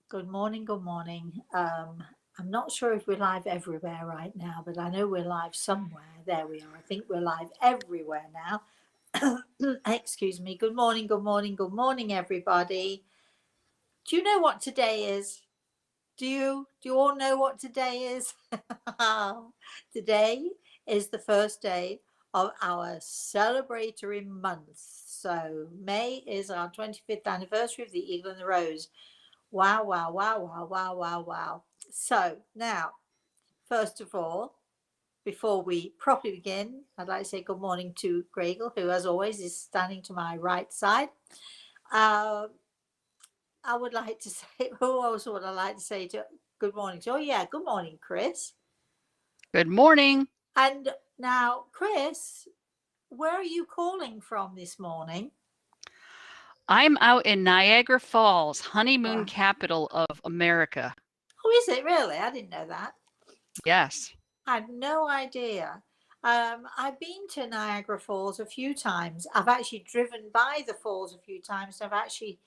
Good morning. Good morning. I'm not sure if we're live everywhere right now, but I know we're live somewhere. There we are. I think we're live everywhere now. Excuse me. Good morning. Good morning. Good morning, everybody. Do you know what today is? Do you all know what today is? Today is the first day of our celebratory month. So May is our 25th anniversary of the Eagle and the Rose. Wow, wow, wow, wow, wow, wow, wow. So now, first of all, before we properly begin, I'd like to say good morning to Gregor, who, as always, is standing to my right side. Uh, I would like to say, who else would I like to say to good morning to? Oh, yeah, good morning, Chris. Good morning. And now, Chris, where are you calling from this morning? I'm out in Niagara Falls, honeymoon Wow. capital of America. Oh, is it really? I didn't know that. Yes. I had no idea. I've been to Niagara Falls a few times. I've actually driven by the falls a few times. I've actually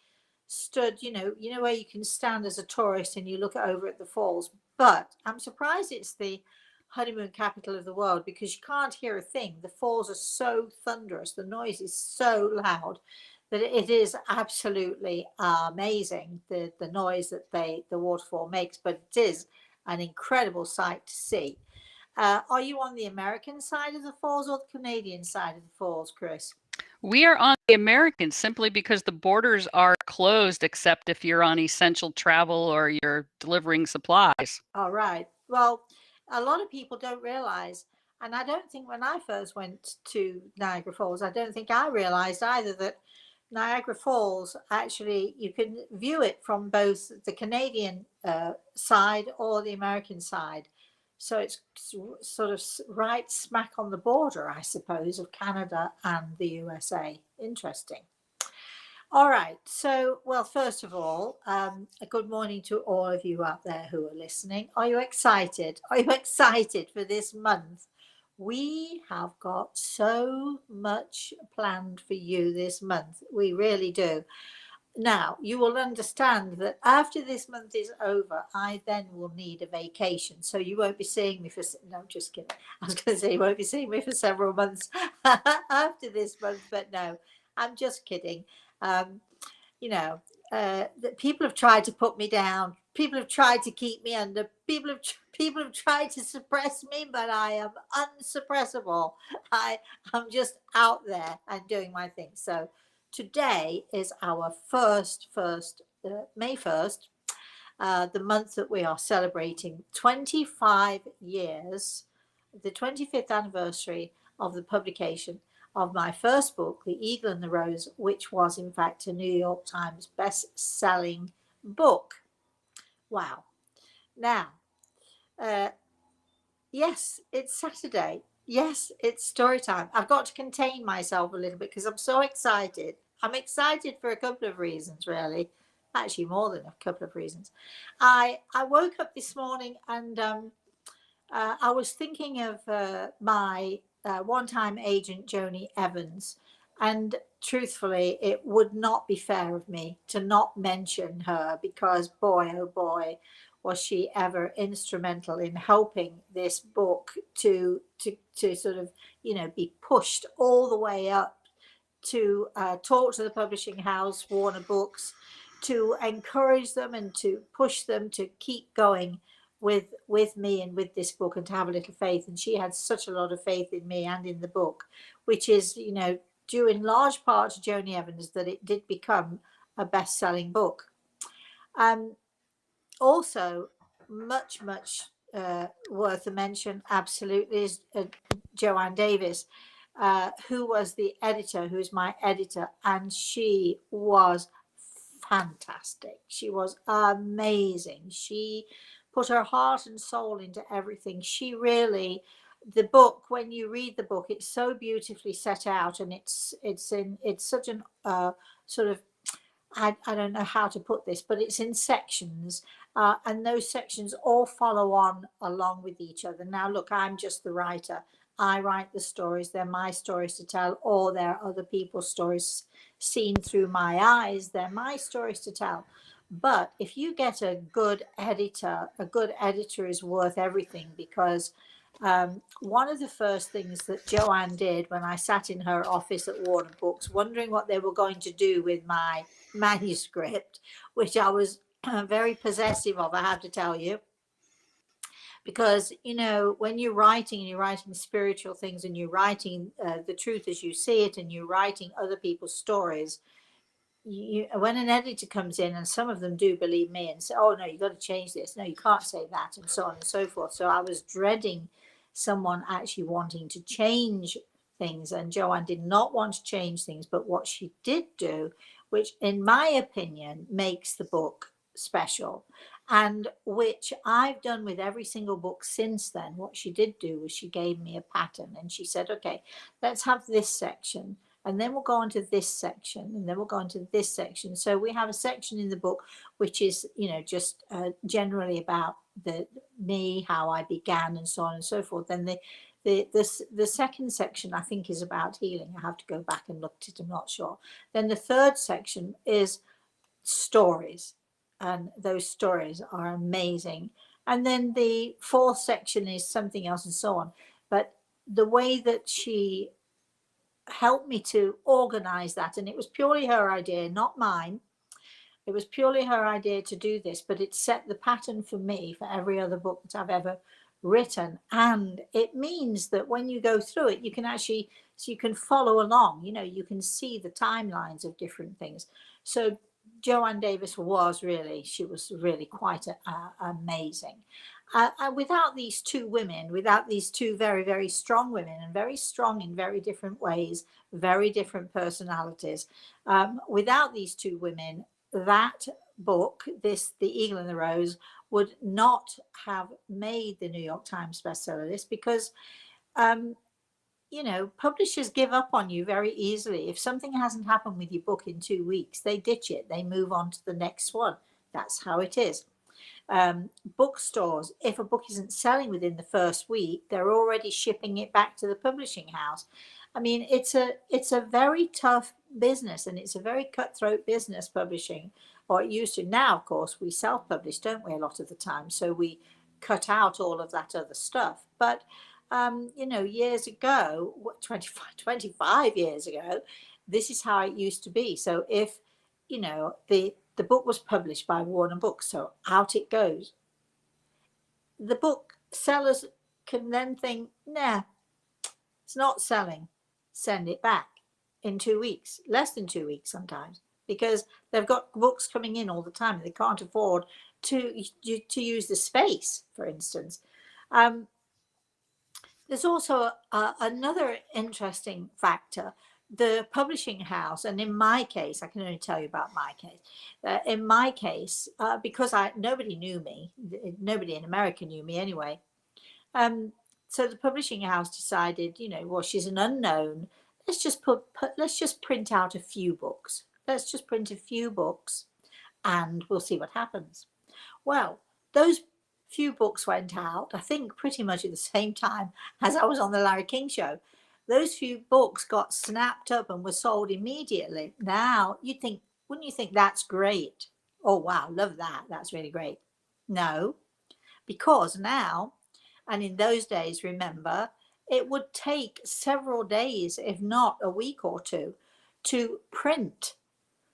stood, you know where you can stand as a tourist and you look over at the falls. But I'm surprised it's the honeymoon capital of the world because you can't hear a thing. The falls are so thunderous. The noise is so loud that it is absolutely amazing the noise that the waterfall makes. But it is an incredible sight to see. Are you on the American side of the falls or the Canadian side of the falls, Chris? We are on the American simply because the borders are closed except if you're on essential travel or you're delivering supplies. All right. Well, a lot of people don't realize, and I don't think when I first went to Niagara Falls, I don't think I realized either that Niagara Falls actually you can view it from both the Canadian side or the American side. So it's sort of right smack on the border, I suppose, of Canada and the USA. Interesting. All right. So, well, first of all, a good morning to all of you out there who are listening. Are you excited? Are you excited for this month? We have got so much planned for you this month. We really do. Now, you will understand that after this month is over, I then will need a vacation. So you won't be seeing me for, no, just kidding. I was going to say you won't be seeing me for several months after this month, but no, I'm just kidding. Um, you know, that people have tried to put me down. People have tried to keep me under. People have tried to suppress me, but I am unsuppressible. I'm just out there and doing my thing. So today is our first May 1st, the month that we are celebrating 25 years, the 25th anniversary of the publication of my first book, The Eagle and the Rose, which was in fact a New York Times best-selling book. Wow. Now, uh, yes, it's Saturday. Yes, it's story time. I've got to contain myself a little bit because I'm so excited. I'm excited for a couple of reasons, really. Actually, more than a couple of reasons. I woke up this morning and I was thinking of my one-time agent, Joni Evans, and truthfully, it would not be fair of me to not mention her because, boy, oh boy, was she ever instrumental in helping this book to sort of be pushed all the way up to talk to the publishing house, Warner Books, to encourage them and to push them to keep going with me and with this book and to have a little faith. And she had such a lot of faith in me and in the book, which is, due in large part to Joni Evans that it did become a best-selling book. Um, Also, much worth a mention, absolutely, is Joanne Davis, who was the editor, who's my editor, and she was fantastic. She was amazing. She put her heart and soul into everything. She really, the book, when you read the book, it's so beautifully set out, and it's such an sort of, I don't know how to put this, but it's in sections, and those sections all follow on along with each other. Now, look, I'm just the writer. I write the stories. They're my stories to tell, or they're other people's stories seen through my eyes. They're my stories to tell. But if you get a good editor is worth everything, because one of the first things that Joanne did when I sat in her office at Warner Books, wondering what they were going to do with my manuscript, which I was very possessive of, I have to tell you, because when you're writing and you're writing spiritual things and you're writing the truth as you see it and you're writing other people's stories, when an editor comes in, and some of them do, believe me, and say, oh no, you've got to change this, no, you can't say that, and so on and so forth. So I was dreading someone actually wanting to change things, and Joanne did not want to change things, but what she did do, which in my opinion makes the book special, and which I've done with every single book since then, what she did do was she gave me a pattern, and she said, okay, let's have this section, and then we'll go on to this section, and then we'll go on to this section. So we have a section in the book which is just generally about me, how I began, and so on and so forth. Then the second section I think is about healing. I have to go back and look at it, I'm not sure. Then the third section is stories, and those stories are amazing. And then the fourth section is something else, and so on. But the way that she helped me to organize that, and it was purely her idea, not mine. It was purely her idea to do this, but it set the pattern for me for every other book that I've ever written. And it means that when you go through it, you can actually, so you can follow along, you can see the timelines of different things. So Joanne Davis she was really quite amazing. Without these two women, without these two very, very strong women, and very strong in very different ways, very different personalities, without these two women, that book, The Eagle and the Rose, would not have made the New York Times bestseller list, because publishers give up on you very easily. If something hasn't happened with your book in 2 weeks, they ditch it, they move on to the next one. That's how it is. Bookstores, if a book isn't selling within the first week, they're already shipping it back to the publishing house. I mean, it's a very tough business, and it's a very cutthroat business, publishing, or it used to. Now, of course, we self-publish, don't we, a lot of the time, so we cut out all of that other stuff. But years ago, 25 years ago, this is how it used to be. So if the book was published by Warner Books, so out it goes. The book sellers can then think, nah, it's not selling, send it back in 2 weeks, less than 2 weeks sometimes, because they've got books coming in all the time and they can't afford to use the space, for instance. There's also another interesting factor. The publishing house, and in my case, I can only tell you about my case. In my case, because nobody knew me, nobody in America knew me anyway. So the publishing house decided, well, she's an unknown. Let's just print out a few books. Let's just print a few books, and we'll see what happens. Well, those few books went out, I think pretty much at the same time as I was on the Larry King show. Those few books got snapped up and were sold immediately. Now, wouldn't you think that's great? Oh, wow, love that. That's really great. No, because now, and in those days, remember, it would take several days, if not a week or two, to print.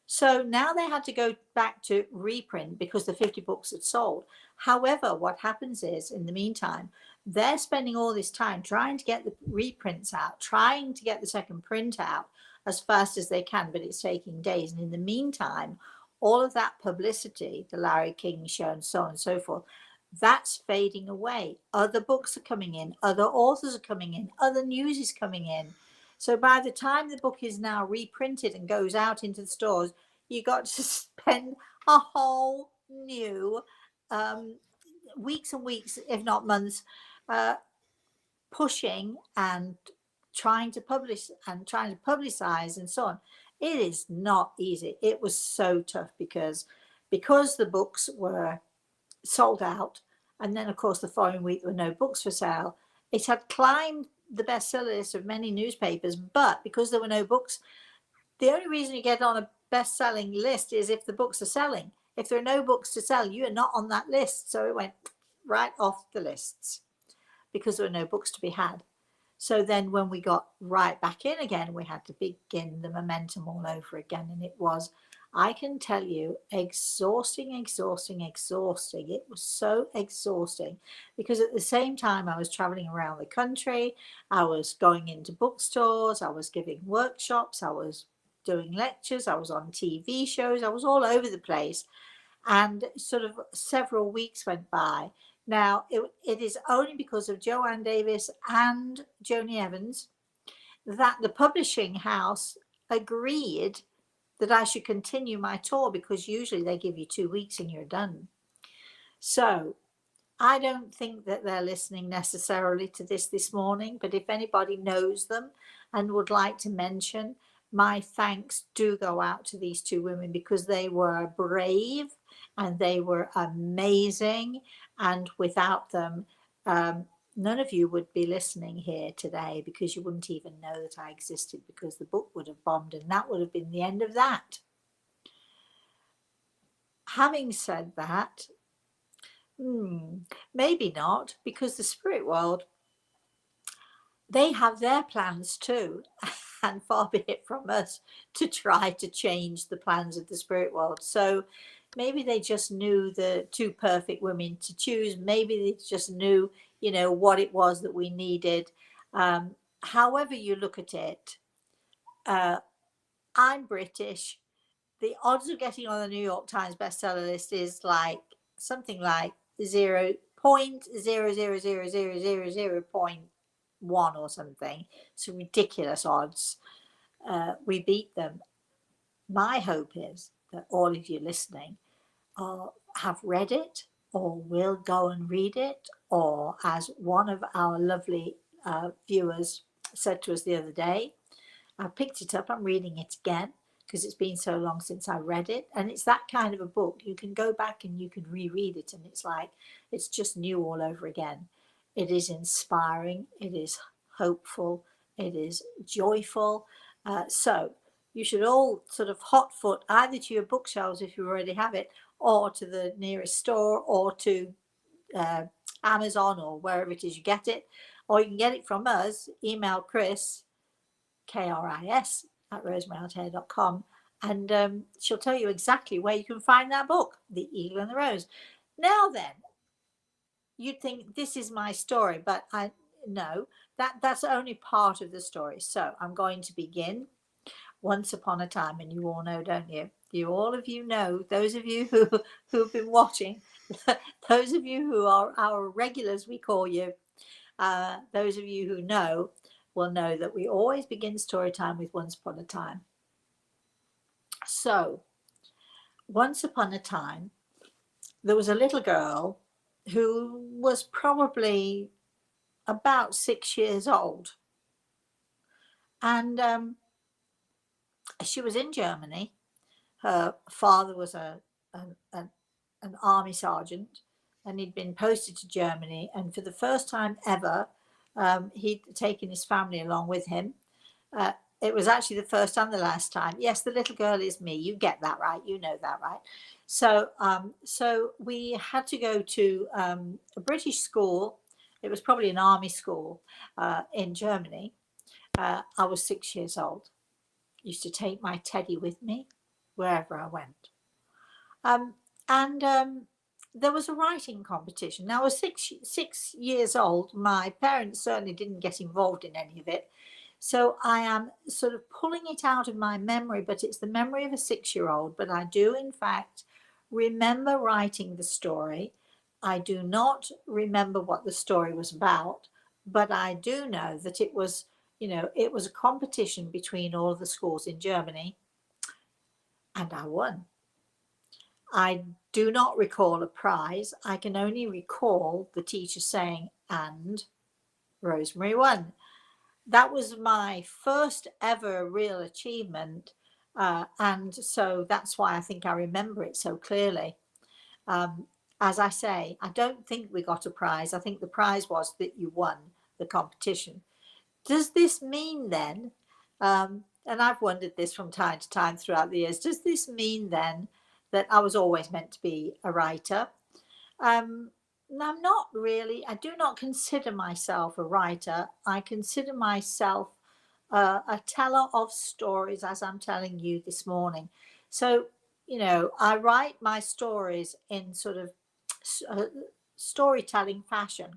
So now they had to go back to reprint because the 50 books had sold. However, what happens is, in the meantime, they're spending all this time trying to get the reprints out, trying to get the second print out as fast as they can, but it's taking days. And in the meantime, all of that publicity, the Larry King show and so on and so forth, that's fading away. Other books are coming in, other authors are coming in, other news is coming in. So by the time the book is now reprinted and goes out into the stores, you got to spend a whole new weeks and weeks, if not months, pushing and trying to publish and trying to publicize and so on. It is not easy. It was so tough because the books were sold out, and then of course the following week there were no books for sale. It had climbed the bestseller list of many newspapers, but because there were no books, the only reason you get on a best-selling list is if the books are selling. If there are no books to sell, you are not on that list. So it went right off the lists because there were no books to be had. So then when we got right back in again, we had to begin the momentum all over again. And it was, I can tell you, exhausting. It was so exhausting because at the same time I was traveling around the country, I was going into bookstores, I was giving workshops, I was doing lectures, I was on TV shows, I was all over the place. And sort of several weeks went by. Now, it is only because of Joanne Davis and Joni Evans that the publishing house agreed that I should continue my tour, because usually they give you 2 weeks and you're done. So I don't think that they're listening necessarily to this morning, but if anybody knows them and would like to mention, my thanks do go out to these two women, because they were brave and they were amazing. And without them, none of you would be listening here today, because you wouldn't even know that I existed, because the book would have bombed and that would have been the end of that. Having said that, maybe not, because the spirit world, they have their plans too, and far be it from us to try to change the plans of the spirit world. So maybe they just knew the two perfect women to choose. Maybe they just knew, what it was that we needed. However you look at it, I'm British. The odds of getting on the New York Times bestseller list is like something like 0.0000000.1 or something. It's ridiculous odds. We beat them. My hope is that all of you listening have read it, or will go and read it, or, as one of our lovely viewers said to us the other day, I picked it up, I'm reading it again, because it's been so long since I read it. And it's that kind of a book. You can go back and you can reread it, and it's like it's just new all over again. It is inspiring, it is hopeful, it is joyful. So you should all sort of hot foot either to your bookshelves if you already have it, or to the nearest store, or to Amazon, or wherever it is you get it. Or you can get it from us. Email Chris, KRIS, at rosemaryaltea.com, and she'll tell you exactly where you can find that book, The Eagle and the Rose. Now then, you'd think this is my story, but I know that's only part of the story. So I'm going to begin once upon a time, and you all know, don't you? All of you know, those of you who've been watching, those of you who are our regulars, we call you, those of you who know will know that we always begin story time with once upon a time. So once upon a time, there was a little girl who was probably about 6 years old, and she was in Germany. Her father was an army sergeant, and he'd been posted to Germany, and for the first time ever, he'd taken his family along with him. It was actually the first and the last time. Yes, the little girl is me. You get that right. You know that, right? So, so we had to go to a British school. It was probably an army school in Germany. I was 6 years old. Used to take my teddy with me wherever I went. And there was a writing competition. Now, I was six years old. My parents certainly didn't get involved in any of it. So I am sort of pulling it out of my memory, but it's the memory of a 6-year-old. But I do, in fact, remember writing the story. I do not remember what the story was about, but I do know that it was, it was a competition between all of the schools in Germany, and I won. I do not recall a prize. I can only recall the teacher saying, and Rosemary won. That was my first ever real achievement. And so that's why I think I remember it so clearly. As I say, I don't think we got a prize. I think the prize was that you won the competition. Does this mean then, and I've wondered this from time to time throughout the years, does this mean then that I was always meant to be a writer. Um, and I'm not really, I do not consider myself a writer. I consider myself a teller of stories, as I'm telling you this morning. So, you know, I write my stories in sort of uh, storytelling fashion.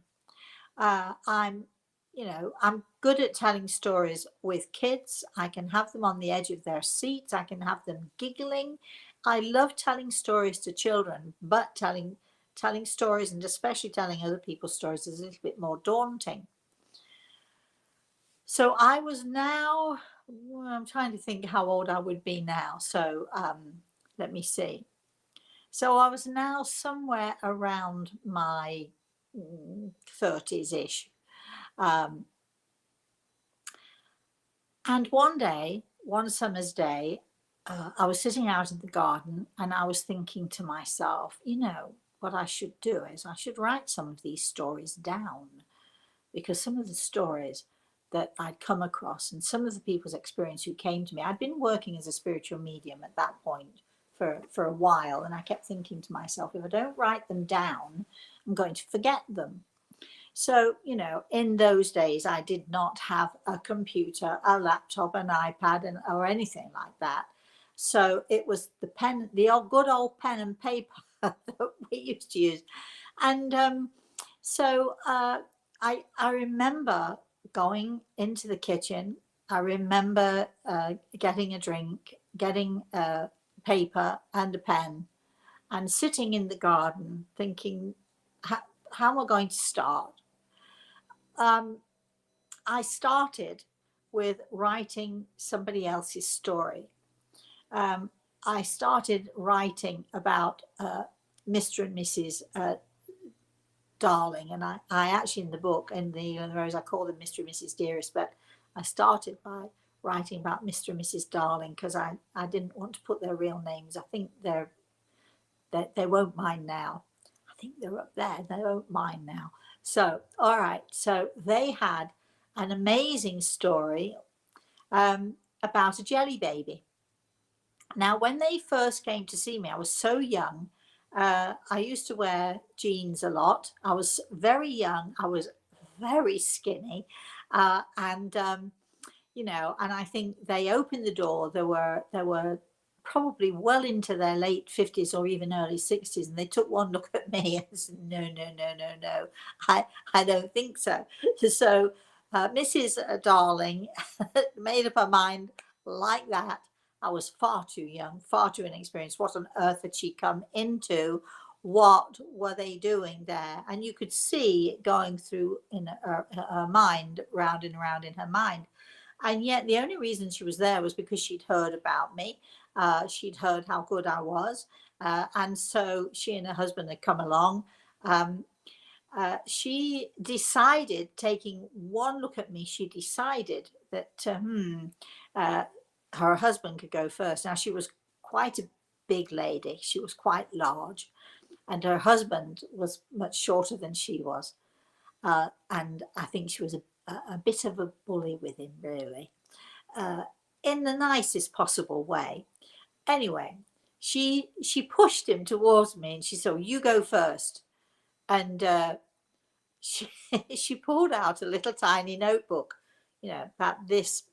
I'm, you know, I'm good at telling stories with kids. I can have them on the edge of their seats. I can have them giggling. I love telling stories to children, but telling stories, and especially telling other people's stories, is a little bit more daunting. So I was now, I'm trying to think how old I would be now. So let me see. So I was now somewhere around my 30s ish. Um, and one day, one summer's day, I was sitting out in the garden and I was thinking to myself, you know, what I should do is I should write some of these stories down, because some of the stories that I'd come across and some of the people's experience who came to me, I'd been working as a spiritual medium at that point for a while, and I kept thinking to myself, if I don't write them down, I'm going to forget them. So, you know, in those days, I did not have a computer, a laptop, an iPad, or anything like that. So it was the pen, the old, good old pen and paper that we used to use. And so I remember going into the kitchen. I remember getting a drink, getting a paper and a pen, and sitting in the garden thinking, how am I going to start? Um, I started with writing somebody else's story. Um, I started writing about Mr. and Mrs. Darling, and I actually in the book, in the Rose, I call them Mr. and Mrs. Dearest, but I started by writing about Mr. and Mrs. Darling because I didn't want to put their real names. I think they won't mind now. I think they're up there. They won't mind now. So, all right. So they had an amazing story about a jelly baby. Now, when they first came to see me, I was so young. I used to wear jeans a lot. I was very young. I was very skinny. And you know, and I think they opened the door. There were probably well into their late 50s or even early 60s, and they took one look at me and said, no, no, no, no, no, I don't think so. So Mrs. Darling made up her mind like that. I was far too young, far too inexperienced. What on earth had she come into? What were they doing there? And you could see it going through in her mind, round and round in her mind. And yet the only reason she was there was because she'd heard about me. She'd heard how good I was. And so she and her husband had come along. Um, she decided, taking one look at me, she decided that uh, her husband could go first. Now, she was quite a big lady. She was quite large. And her husband was much shorter than she was. And I think she was a bit of a bully with him, really, uh, in the nicest possible way. Anyway, she pushed him towards me and she said, well, you go first. And she, she pulled out a little tiny notebook, you know, about this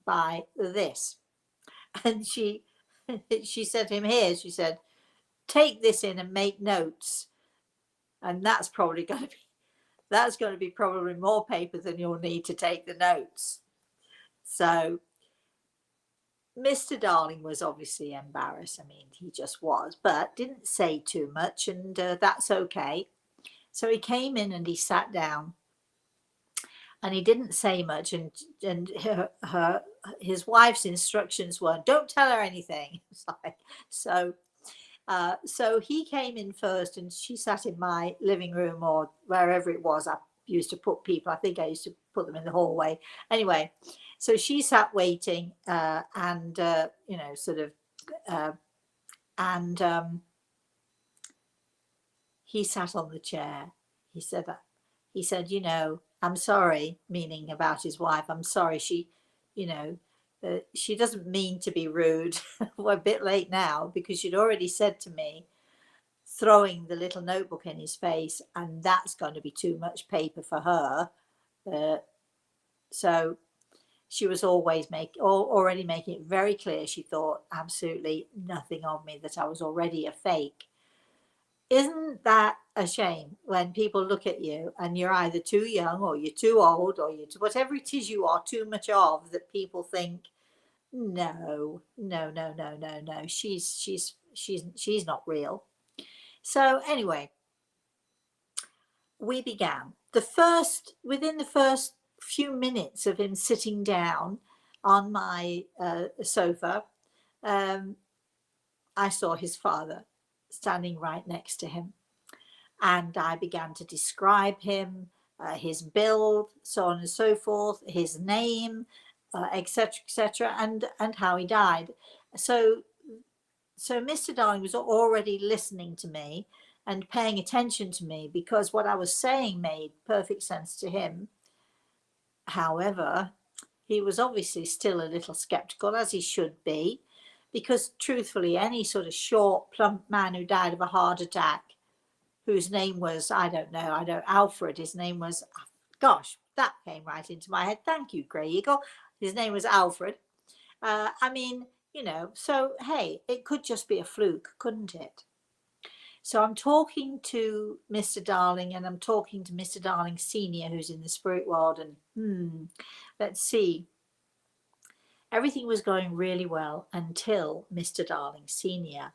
by this. And she said to him, here, she said, take this in and make notes. And that's going to be probably more paper than you'll need to take the notes. So Mr. Darling was obviously embarrassed. I mean, he just was, but didn't say too much, and that's okay. So he came in and he sat down, and he didn't say much. And his wife's instructions were, "Don't tell her anything." It's like, so. So he came in first, and she sat in my living room or wherever it was. I used to put people. I think I used to put them in the hallway. Anyway, so she sat waiting, and you know, sort of, and he sat on the chair. He said that. He said, you know, I'm sorry, meaning about his wife. I'm sorry. She, you know, She doesn't mean to be rude. We're a bit late now because she'd already said to me, throwing the little notebook in his face, and that's going to be too much paper for her. So she was already making it very clear she thought absolutely nothing of me, that I was already a fake. Isn't that a shame when people look at you and you're either too young or you're too old or whatever it is you are too much of, that people think, no, no, no, no, no, no, she's not real. So anyway, we began. Within the first few minutes of him sitting down on my sofa, I saw his father standing right next to him. And I began to describe him, his build, so on and so forth, his name, etc., and how he died. So Mr. Darling was already listening to me and paying attention to me, because what I was saying made perfect sense to him. However, he was obviously still a little skeptical, as he should be, because truthfully, any sort of short, plump man who died of a heart attack, whose name was, Alfred, his name was, gosh, that came right into my head. Thank you, Grey Eagle. His name was Alfred. I mean, so hey, it could just be a fluke, couldn't it? So I'm talking to Mr. Darling, and I'm talking to Mr. Darling Senior, who's in the spirit world, and let's see. Everything was going really well until Mr. Darling Senior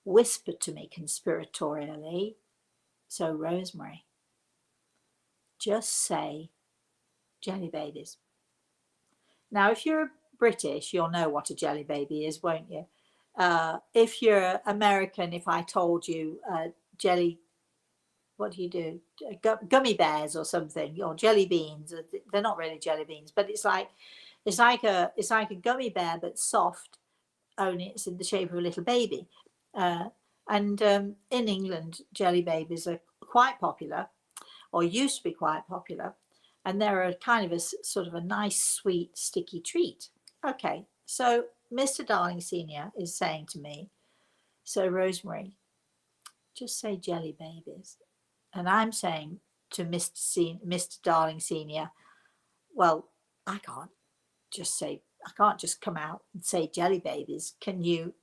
whispered to me conspiratorially, so Rosemary, just say jelly babies. Now, if you're British, you'll know what a jelly baby is, won't you? If you're American, if I told you jelly, what do you do? Gummy bears or something, or jelly beans. They're not really jelly beans, but it's like a gummy bear but soft. Only it's in the shape of a little baby. And in England, jelly babies are quite popular, or used to be quite popular, and they're a kind of a sort of a nice, sweet, sticky treat. Okay, so Mr. Darling Senior is saying to me, so Rosemary, just say jelly babies. And I'm saying to Mr. Darling Senior, well, I can't just come out and say jelly babies. Can you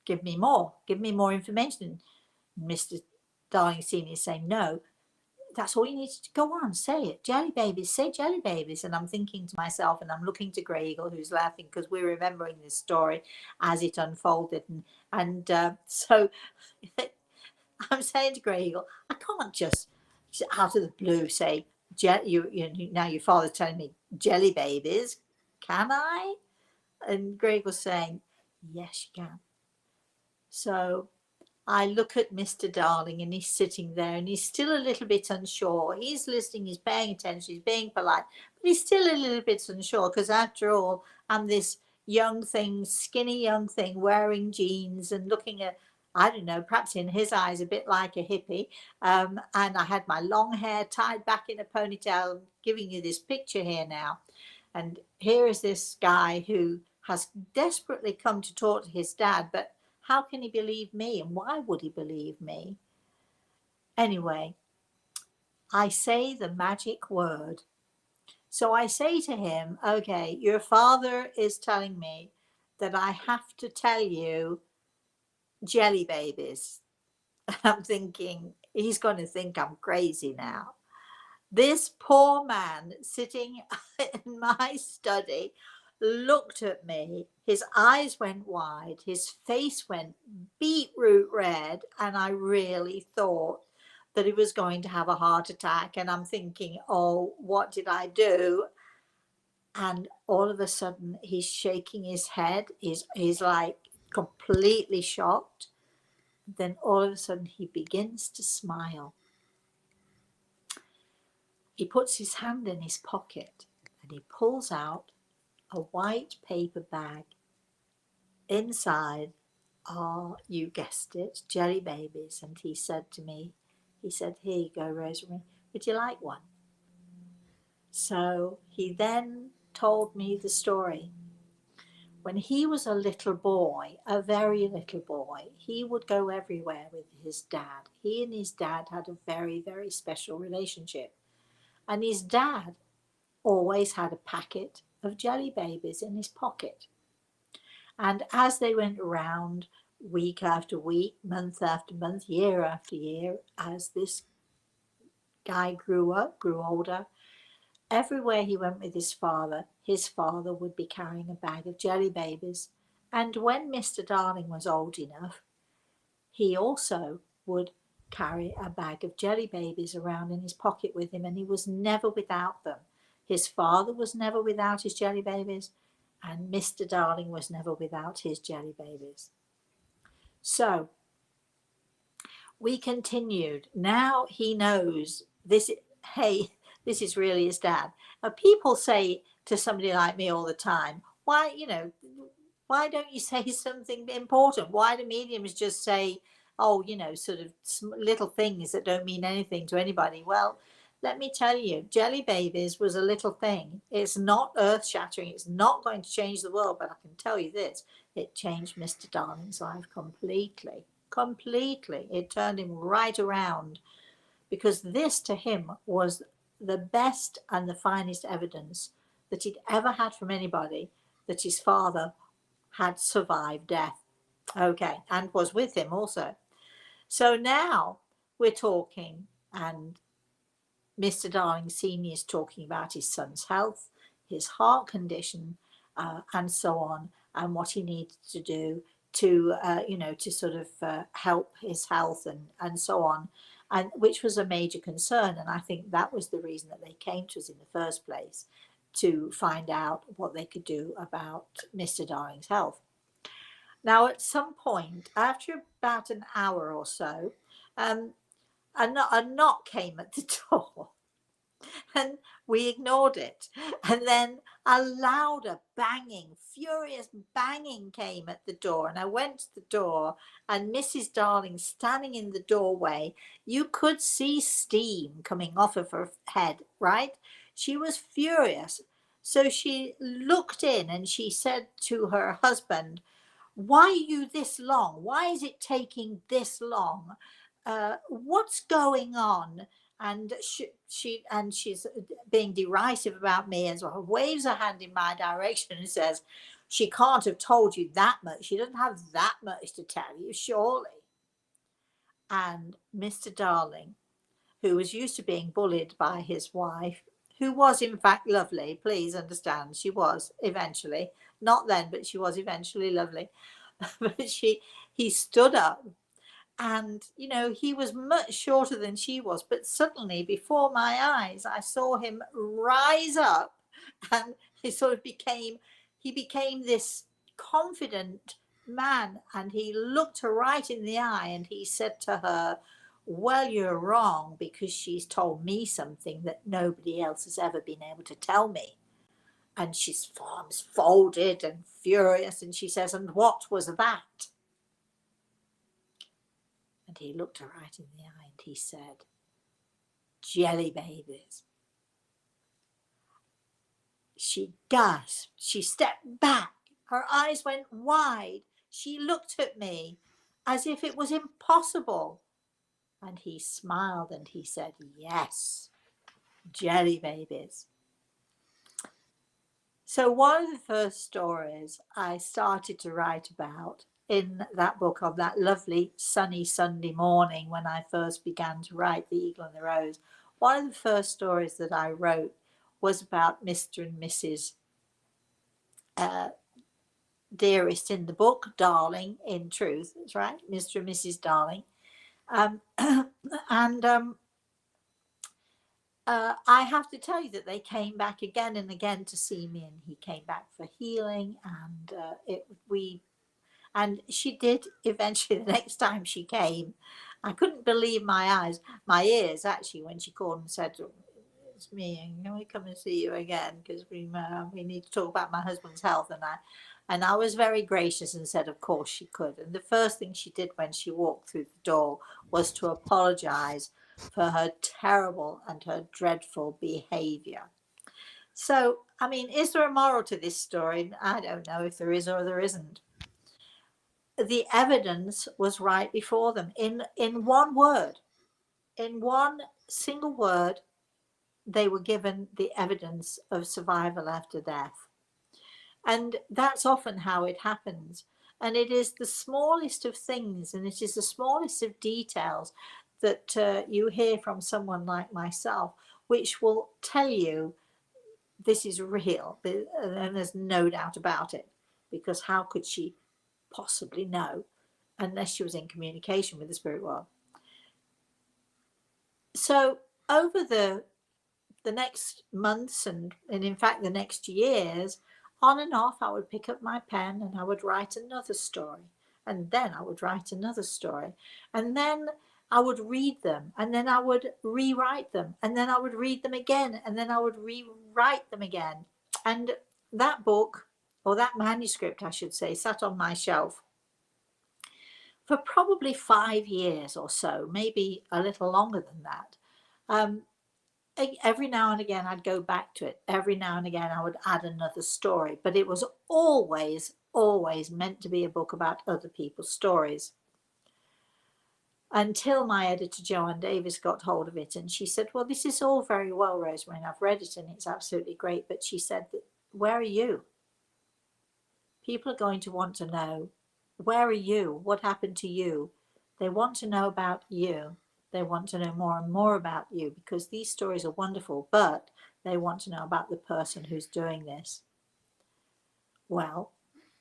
give me more information? Mr. Darling Senior is saying, no, that's all you need to go on, say it. Jelly babies, say jelly babies. And I'm thinking to myself, and I'm looking to Grey Eagle, who's laughing because we're remembering this story as it unfolded. And so I'm saying to Grey Eagle, I can't just out of the blue say, now your father's telling me jelly babies, can I? And Greg was saying, yes, you can. So I look at Mr. Darling, and he's sitting there, and he's still a little bit unsure. He's listening, he's paying attention, he's being polite, but he's still a little bit unsure, because after all, I'm this young thing, skinny young thing, wearing jeans and looking at, I don't know, perhaps in his eyes, a bit like a hippie. And I had my long hair tied back in a ponytail. I'm giving you this picture here now. And here is this guy who has desperately come to talk to his dad, but how can he believe me, and why would he believe me? Anyway, I say the magic word. So I say to him, okay, your father is telling me that I have to tell you jelly babies. I'm thinking, he's going to think I'm crazy now. This poor man sitting in my study looked at me, his eyes went wide, his face went beetroot red, and I really thought that he was going to have a heart attack. And I'm thinking, oh, what did I do? And all of a sudden he's shaking his head, he's like completely shocked. Then all of a sudden he begins to smile. He puts his hand in his pocket and he pulls out a white paper bag. Inside are, you guessed it, jelly babies. And he said to me, here you go, Rosemary, would you like one? So he then told me the story. when he was a little boy, a very little boy, he would go everywhere with his dad. He and his dad had a very, very special relationship. And his dad always had a packet of jelly babies in his pocket. And as they went around week after week, month after month, year after year, as this guy grew up, grew older, everywhere he went with his father would be carrying a bag of jelly babies. And when Mr. Darling was old enough, he also would carry a bag of jelly babies around in his pocket with him, and he was never without them. His father was never without his jelly babies, and Mr. Darling was never without his jelly babies. So we continued. Now he knows this. Hey, this is really his dad. Now, people say to somebody like me all the time, why, why don't you say something important? Why do mediums just say, oh, sort of little things that don't mean anything to anybody? Well, let me tell you, jelly babies was a little thing. It's not earth shattering. It's not going to change the world, but I can tell you this, it changed Mr. Darling's life completely. Completely. It turned him right around, because this to him was the best and the finest evidence that he'd ever had from anybody that his father had survived death. Okay, and was with him also. So now we're talking, and Mr. Darling Senior is talking about his son's health, his heart condition, and so on, and what he needs to do to, to sort of help his health and so on, and which was a major concern. And I think that was the reason that they came to us in the first place, to find out what they could do about Mr. Darling's health. Now, at some point, after about an hour or so, a knock came at the door. And we ignored it. And then a louder banging, furious banging came at the door. And I went to the door, and Mrs. Darling standing in the doorway. You could see steam coming off of her head, right? She was furious. So she looked in and she said to her husband, why are you this long? Why is it taking this long? What's going on? And she's being derisive about me as well. Waves her hand in my direction and says, she can't have told you that much. She doesn't have that much to tell you, surely. And Mr. Darling, who was used to being bullied by his wife, who was in fact lovely, please understand, she was eventually, not then, but she was eventually lovely. But he stood up, and he was much shorter than she was, but suddenly before my eyes I saw him rise up, and he became this confident man, and he looked her right in the eye and he said to her, well, you're wrong, because she's told me something that nobody else has ever been able to tell me. And she's arms folded and furious, and she says, and what was that? And he looked her right in the eye and he said, jelly babies. She gasped. She stepped back. Her eyes went wide. She looked at me as if it was impossible. And he smiled and he said, yes, jelly babies. So one of the first stories I started to write about in that book, on that lovely sunny Sunday morning when I first began to write The Eagle and the Rose, one of the first stories that I wrote was about Mr. and Mrs. Dearest in the book, Darling in truth, that's right, Mr. and Mrs. Darling. I have to tell you that they came back again and again to see me, and he came back for healing, and she did eventually. The next time she came, I couldn't believe my ears actually, when she called and said, it's me, and can we come and see you again, because we need to talk about my husband's health. And I was very gracious and said of course she could. And the first thing she did when she walked through the door was to apologize for her terrible and her dreadful behavior. So, I mean, is there a moral to this story? I don't know if there is or there isn't. The evidence was right before them in one word, in one single word. They were given the evidence of survival after death. And that's often how it happens. And it is the smallest of things, and it is the smallest of details that you hear from someone like myself, which will tell you this is real, and there's no doubt about it. Because how could she possibly know unless she was in communication with the spirit world? So over the next months, and in fact the next years, on and off, I would pick up my pen and I would write another story, and then I would write another story, and then I would read them, and then I would rewrite them, and then I would read them again, and then I would rewrite them again. And that book, or that manuscript I should say, sat on my shelf for probably 5 years or so, maybe a little longer than that. um, every now and again I'd go back to it. Every now and again I would add another story, but it was always meant to be a book about other people's stories. Until my editor Joanne Davis got hold of it, and she said, well, this is all very well, Rosemary, and I've read it and it's absolutely great, but she said, where are you? People are going to want to know, where are you? What happened to you? They want to know about you. They want to know more and more about you, because these stories are wonderful, but they want to know about the person who's doing this. Well,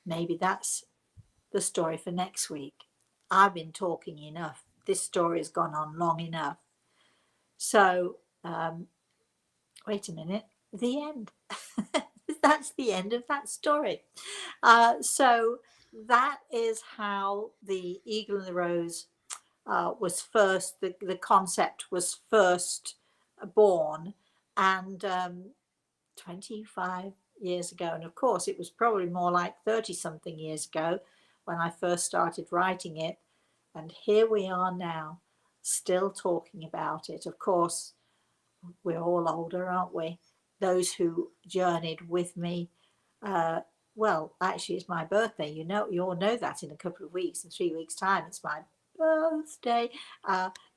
maybe that's the story for next week. I've been talking enough. This story has gone on long enough. So, wait a minute, the end. That's the end of that story. So that is how the Eagle and the Rose was first, the concept was first born, and 25 years ago. And of course, it was probably more like 30 something years ago when I first started writing it. And here we are now, still talking about it. Of course, we're all older, aren't we? Those who journeyed with me. Well, actually, it's my birthday. You all know that in a couple of weeks, in 3 weeks' time, it's my birthday.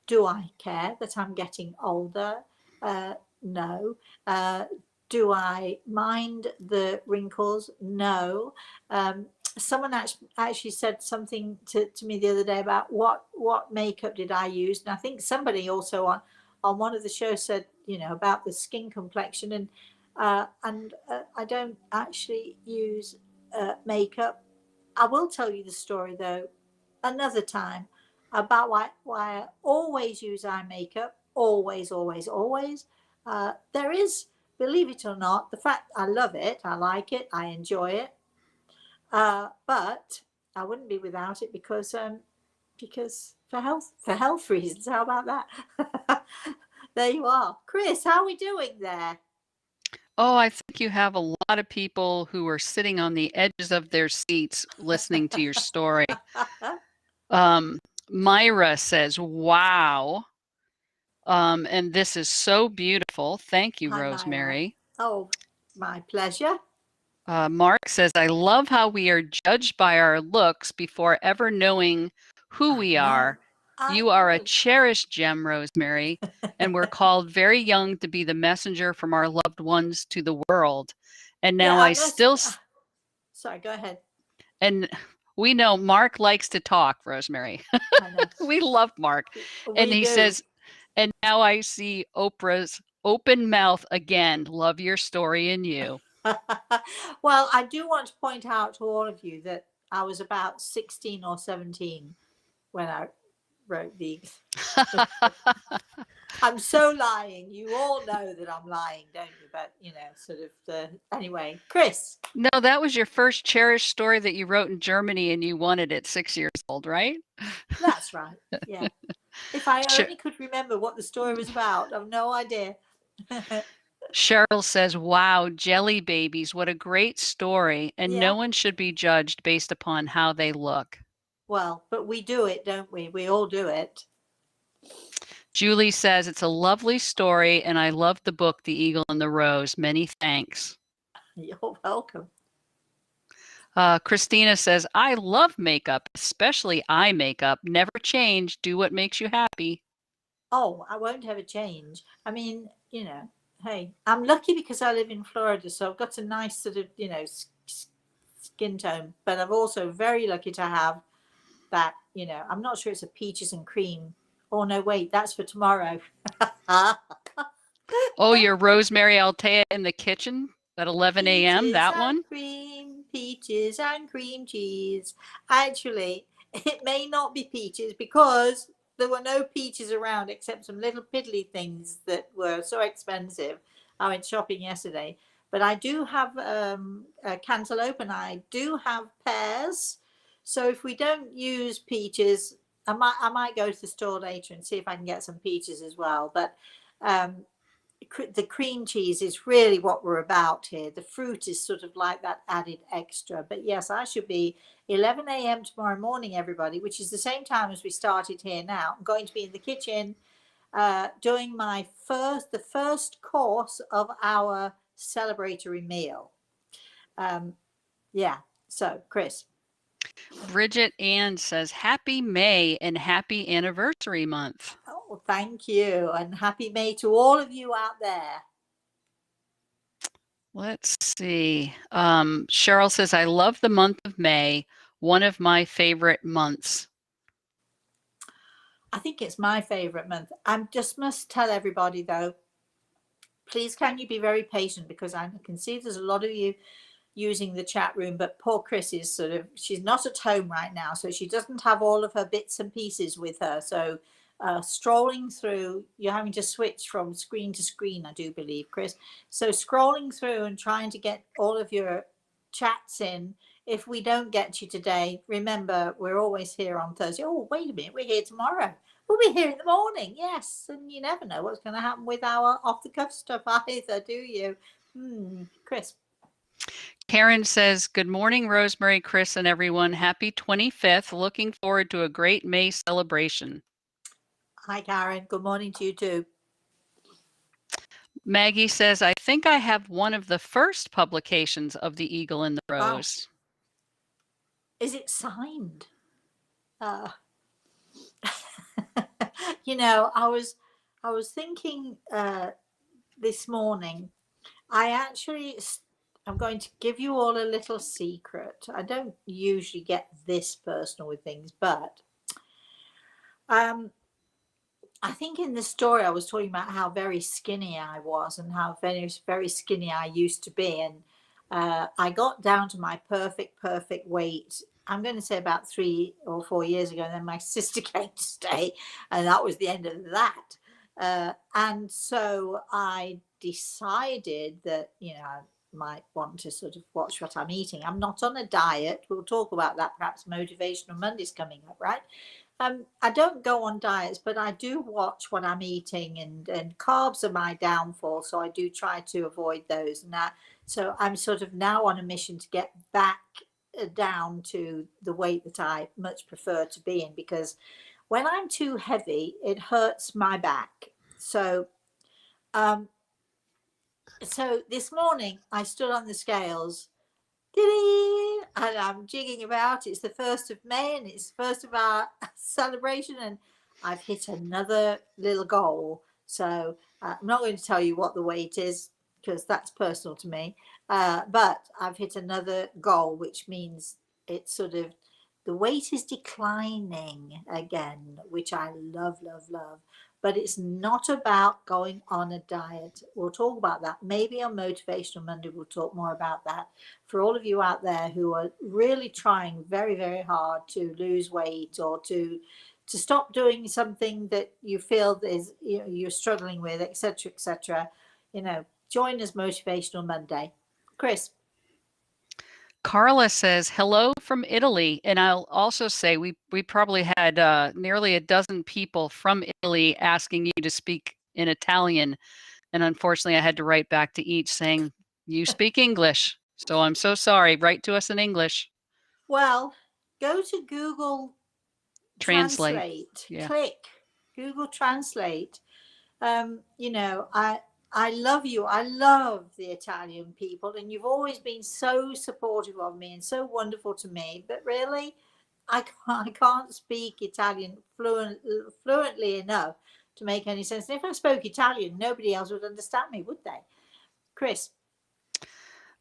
Do I care that I'm getting older? No. Do I mind the wrinkles? No. Someone actually said something to me the other day about what makeup did I use, and I think somebody also on one of the shows said, about the skin complexion, and I don't actually use makeup. I will tell you the story though another time about why I always use eye makeup, always, always, always. There is, believe it or not, the fact I love it, I like it, I enjoy it, but I wouldn't be without it because for health reasons. How about that? There you are. Chris, how are we doing there? Oh, I think you have a lot of people who are sitting on the edges of their seats listening to your story. Um, Myra says, wow. And this is so beautiful. Thank you, Hi, Myra. Rosemary. Oh, my pleasure. Mark says, I love how we are judged by our looks before ever knowing who I we know. are. I You are a know. cherished gem, Rosemary, and we're called very young to be the messenger from our loved ones to the world. And Yeah, now I I must. still, Sorry, go ahead. and we know Mark likes to talk, Rosemary. I know. We love Mark. And We he do. says, and now I see Oprah's open mouth again. Love your story and you. Well, I do want to point out to all of you that I was about 16 or 17 when I wrote these. I'm so lying. You all know that I'm lying, don't you? But, sort of anyway, Chris. No, that was your first cherished story that you wrote in Germany and you wanted it 6 years old, right? That's right. Yeah. If I Sh only could remember what the story was about, I've no idea. Cheryl says, wow, jelly babies, what a great story. And Yeah. no one should be judged based upon how they look. Well, but we do it, don't we? We all do it. Julie says, it's a lovely story, and I love the book, The Eagle and the Rose. Many thanks. You're welcome. Christina says, I love makeup, especially eye makeup. Never change. Do what makes you happy. Oh, I won't ever change. I mean, hey, I'm lucky because I live in Florida, so I've got a nice sort of, skin tone. But I'm also very lucky to have that, I'm not sure it's a peaches and cream. Oh, no, wait, that's for tomorrow. Oh, your Rosemary Altea in the kitchen at 11 a.m., that one? Peaches and cream cheese. Actually, it may not be peaches because there were no peaches around except some little piddly things that were so expensive. I went shopping yesterday. But I do have a cantaloupe and I do have pears. So if we don't use peaches, I might go to the store later and see if I can get some peaches as well. But the cream cheese is really what we're about here. The fruit is sort of like that added extra. But yes, I should be 11 a.m. tomorrow morning, everybody, which is the same time as we started here now. I'm going to be in the kitchen doing the first course of our celebratory meal. Yeah. So, Chris. Bridget Ann says, Happy May and happy anniversary month. Oh, thank you. And happy May to all of you out there. Let's see. Cheryl says, I love the month of May, one of my favorite months. I think it's my favorite month. I just must tell everybody, though, please can you be very patient because I can see there's a lot of you using the chat room, but poor Chris is she's not at home right now, so she doesn't have all of her bits and pieces with her. So scrolling through, you're having to switch from screen to screen, I do believe, Chris. So scrolling through and trying to get all of your chats in. If we don't get you today, remember, we're always here on Thursday. Oh, wait a minute, we're here tomorrow. We'll be here in the morning, yes. And you never know what's going to happen with our off-the-cuff stuff either, do you? Chris. Karen says, good morning, Rosemary, Chris, and everyone. Happy 25th. Looking forward to a great May celebration. Hi, Karen. Good morning to you too. Maggie says, I think I have one of the first publications of The Eagle and the Rose. Wow. Is it signed? I was thinking this morning, I'm going to give you all a little secret. I don't usually get this personal with things, but I think in the story I was talking about how very skinny I was and how very, very skinny I used to be. And I got down to my perfect weight. I'm going to say about 3 or 4 years ago. And then my sister came to stay and that was the end of that. And so I decided that, I might want to sort of watch what I'm eating. I'm not on a diet. We'll talk about that. Perhaps Motivational Monday's coming up, right? I don't go on diets, but I do watch what I'm eating, and carbs are my downfall. So I do try to avoid those. So I'm sort of now on a mission to get back down to the weight that I much prefer to be in, because when I'm too heavy, it hurts my back. So, so this morning I stood on the scales. And I'm jigging about. It's the 1st of May and it's the first of our celebration, and I've hit another little goal. So I'm not going to tell you what the weight is because that's personal to me, but I've hit another goal, which means it's sort of the weight is declining again, which I love. But it's not about going on a diet. We'll talk about that. Maybe on Motivational Monday, we'll talk more about that. For all of you out there who are really trying very, very hard to lose weight or to stop doing something that you feel is you're struggling with, etc., join us Motivational Monday. Chris. Carla says, hello from Italy. And I'll also say we probably had nearly a dozen people from Italy asking you to speak in Italian. And unfortunately, I had to write back to each saying, you speak English. So I'm so sorry. Write to us in English. Well, go to Google Translate. Yeah. Click Google Translate. You know, I love you. I love the Italian people, and you've always been so supportive of me and so wonderful to me. But really, I can't speak Italian fluently enough to make any sense. And if I spoke Italian, nobody else would understand me, would they? Chris.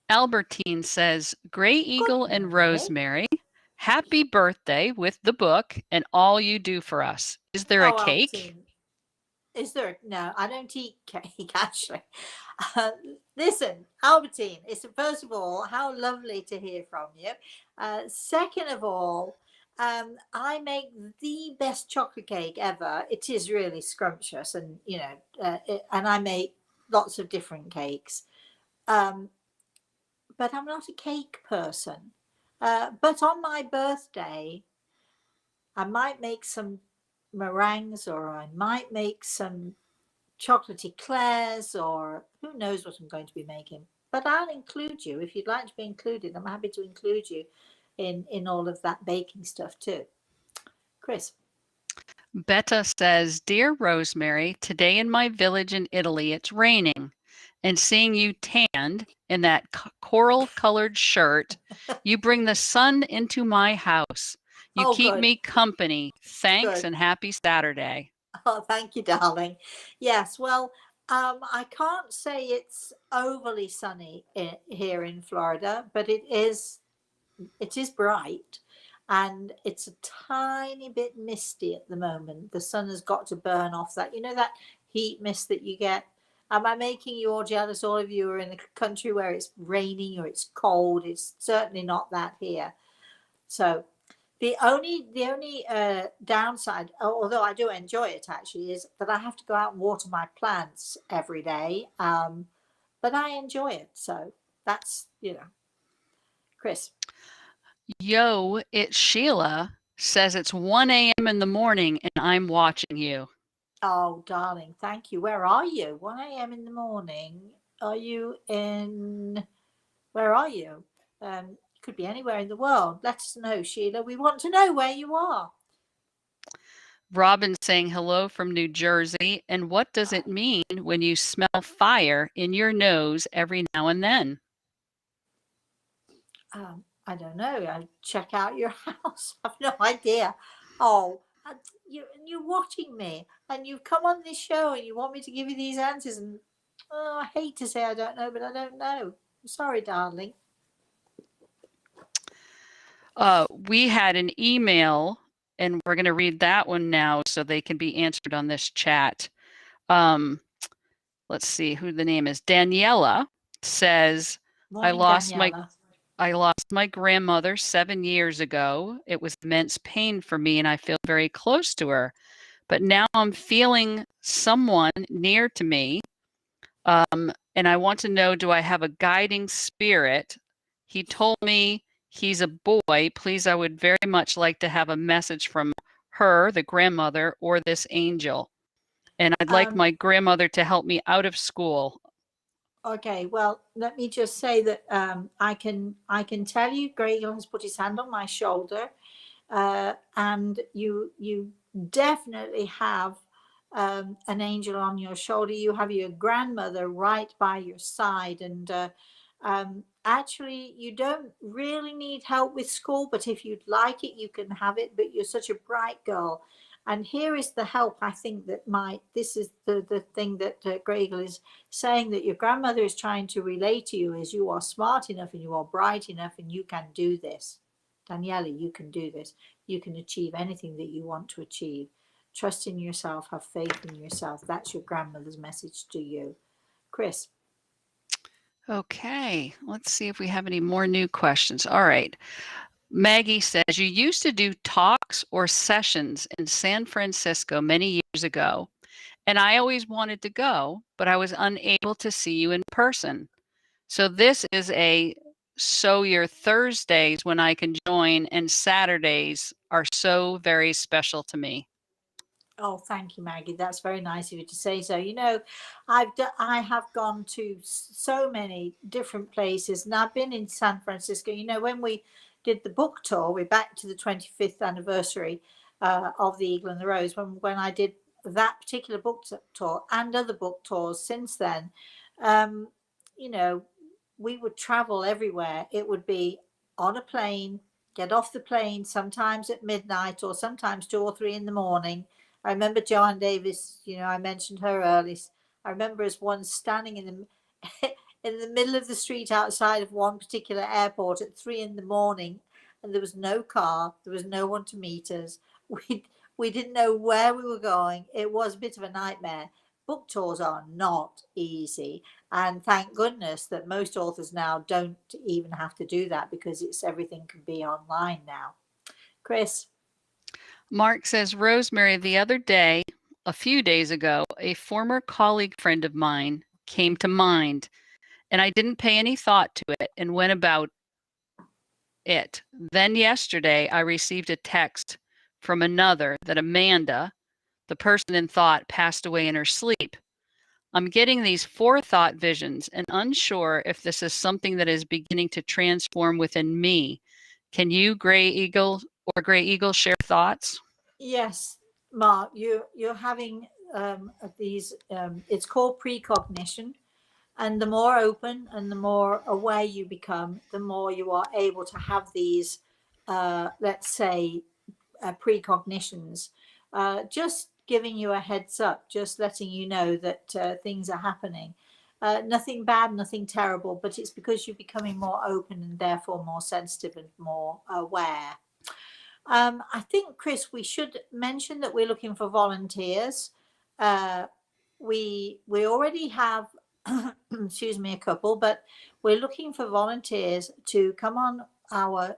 Albertine says, Gray Eagle Good and morning. Rosemary, happy birthday with the book and all you do for us. Is there a Oh, cake? Albertine. Is there? No, I don't eat cake, actually. Uh, Listen, Albertine, it's first of all, how lovely to hear from you. Second of all, I make the best chocolate cake ever. It is really scrumptious, and you know, and I make lots of different cakes. Um, but I'm not a cake person. But on my birthday, I might make some meringues, or I might make some chocolate eclairs, or who knows what I'm going to be making. But I'll include you if you'd like to be included. I'm happy to include you in all of that baking stuff too. Chris. Betta says, Dear Rosemary, today in my village in Italy, it's raining. And seeing you tanned in that coral colored shirt, you bring the sun into my house. You Oh, keep good. me company. Thanks Good. and happy Saturday. Oh, thank you, darling. Yes, well, I can't say it's overly sunny here in Florida, but it is bright, and it's a tiny bit misty at the moment. The sun has got to burn off that, you know, that heat mist that you get. Am I making you all jealous? All of you are in a country where it's raining or it's cold. It's certainly not that here. So the only downside, although I do enjoy it actually, is that I have to go out and water my plants every day. But I enjoy it, so that's, you know, Chris. Yo, it's Sheila says it's 1 a.m. in the morning and I'm watching you. Oh, darling, thank you. Where are you? 1 a.m. in the morning. Are you in? Where are you? Could be anywhere in the world. Let us know, Sheila. We want to know where you are. Robin saying hello from New Jersey. And what does it mean when you smell fire in your nose every now and then? I don't know. I check out your house. I've no idea. Oh, you're watching me, and you've come on this show, and you want me to give you these answers. And I hate to say I don't know, but I don't know. I'm sorry, darling. We had an email, and we're going to read that one now so they can be answered on this chat. Let's see who the name is. Daniela says, Morning, Daniela. I lost my grandmother 7 years ago. It was immense pain for me, and I feel very close to her. But now I'm feeling someone near to me, and I want to know, do I have a guiding spirit? He told me he's a boy. Please, I would very much like to have a message from her, the grandmother, or this angel. And I'd like my grandmother to help me out of school. Okay, well, let me just say that I can tell you, Gregor has put his hand on my shoulder, and you definitely have an angel on your shoulder. You have your grandmother right by your side, and actually, you don't really need help with school, but if you'd like it, you can have it. But you're such a bright girl. And here is the help I think that this is the thing that Gregor is saying, that your grandmother is trying to relay to you, is you are smart enough and you are bright enough and you can do this. Daniela, you can do this. You can achieve anything that you want to achieve. Trust in yourself, have faith in yourself. That's your grandmother's message to you. Chris. Okay, let's see if we have any more new questions. All right. Maggie says, you used to do talks or sessions in San Francisco many years ago, and I always wanted to go, but I was unable to see you in person. So this is so your Thursdays when I can join and Saturdays are so very special to me. Oh, thank you, Maggie. That's very nice of you to say so. You know, I have gone to so many different places, and I've been in San Francisco. You know, when we did the book tour, we're back to the 25th anniversary of the Eagle and the Rose. When I did that particular book tour and other book tours since then, you know, we would travel everywhere. It would be on a plane, get off the plane sometimes at midnight or sometimes 2 or 3 in the morning. I remember Joanne Davis, you know, I mentioned her earlier. I remember as one standing in the in the middle of the street outside of one particular airport at 3 in the morning, and there was no car, there was no one to meet us. We we didn't know where we were going. It was a bit of a nightmare. Book tours are not easy, and thank goodness that most authors now don't even have to do that because it's everything can be online now. Chris. Mark says, Rosemary, the other day, a few days ago, a former colleague friend of mine came to mind, and I didn't pay any thought to it and went about it. Then yesterday, I received a text from another that Amanda, the person in thought, passed away in her sleep. I'm getting these forethought visions and unsure if this is something that is beginning to transform within me. Can you, Gray Eagle or Gray Eagle, share thoughts? Yes, Mark, you're having these. It's called precognition, and the more open and the more aware you become, the more you are able to have these, let's say, precognitions. Just giving you a heads up, just letting you know that things are happening. Nothing bad, nothing terrible, but it's because you're becoming more open and therefore more sensitive and more aware. I think, Chris, we should mention that we're looking for volunteers. Uh, we already have, excuse me, a couple, but we're looking for volunteers to come on our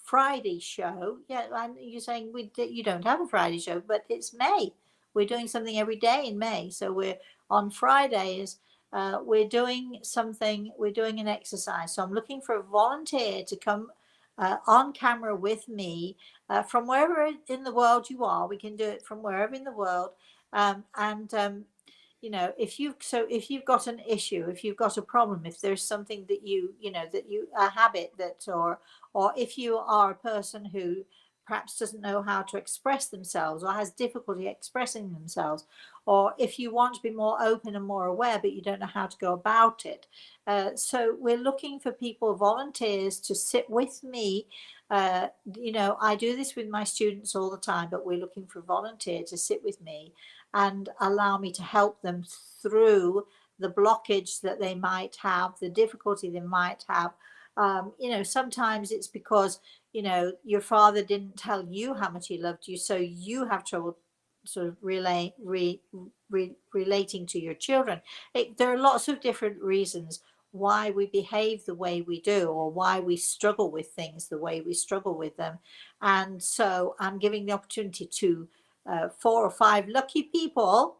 Friday show. Yeah, and you're saying you don't have a Friday show, but it's May. We're doing something every day in May. So we're on Fridays. We're doing something. We're doing an exercise. So I'm looking for a volunteer to come on camera with me from wherever in the world you are. We can do it from wherever in the world. And you know, if you've got an issue, if you've got a problem, if there's something that you know that you a habit that or if you are a person who perhaps doesn't know how to express themselves or has difficulty expressing themselves, or if you want to be more open and more aware but you don't know how to go about it, so we're looking for people, volunteers, to sit with me. You know, I do this with my students all the time, but we're looking for volunteers to sit with me and allow me to help them through the blockage that they might have, the difficulty they might have. You know, sometimes it's because, you know, your father didn't tell you how much he loved you, so you have trouble sort of relating to your children. There are lots of different reasons why we behave the way we do or why we struggle with things the way we struggle with them. And so I'm giving the opportunity to 4 or 5 lucky people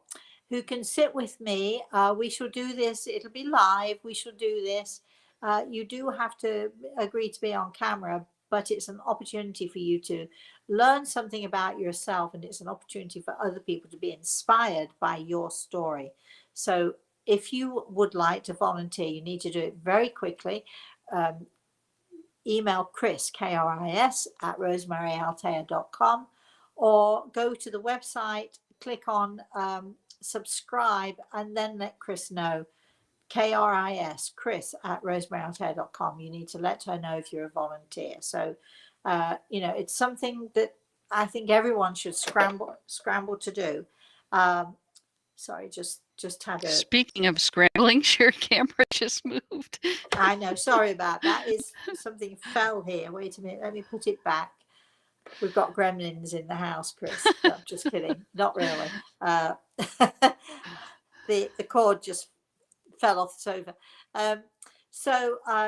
who can sit with me. We shall do this. It'll be live. We shall do this. You do have to agree to be on camera, but it's an opportunity for you to learn something about yourself, and it's an opportunity for other people to be inspired by your story. So if you would like to volunteer, you need to do it very quickly. Email Chris, Kris, at rosemaryaltea.com, or go to the website, click on subscribe, and then let Chris know. Chris at rosemaryaltea.com. You need to let her know if you're a volunteer. So, you know, it's something that I think everyone should scramble to do. Sorry, just had a. Speaking of scrambling, your camera just moved. I know. Sorry about that. Is something fell here? Wait a minute. Let me put it back. We've got gremlins in the house, Chris. No, I'm just kidding. Not really. The cord just fell off the sofa.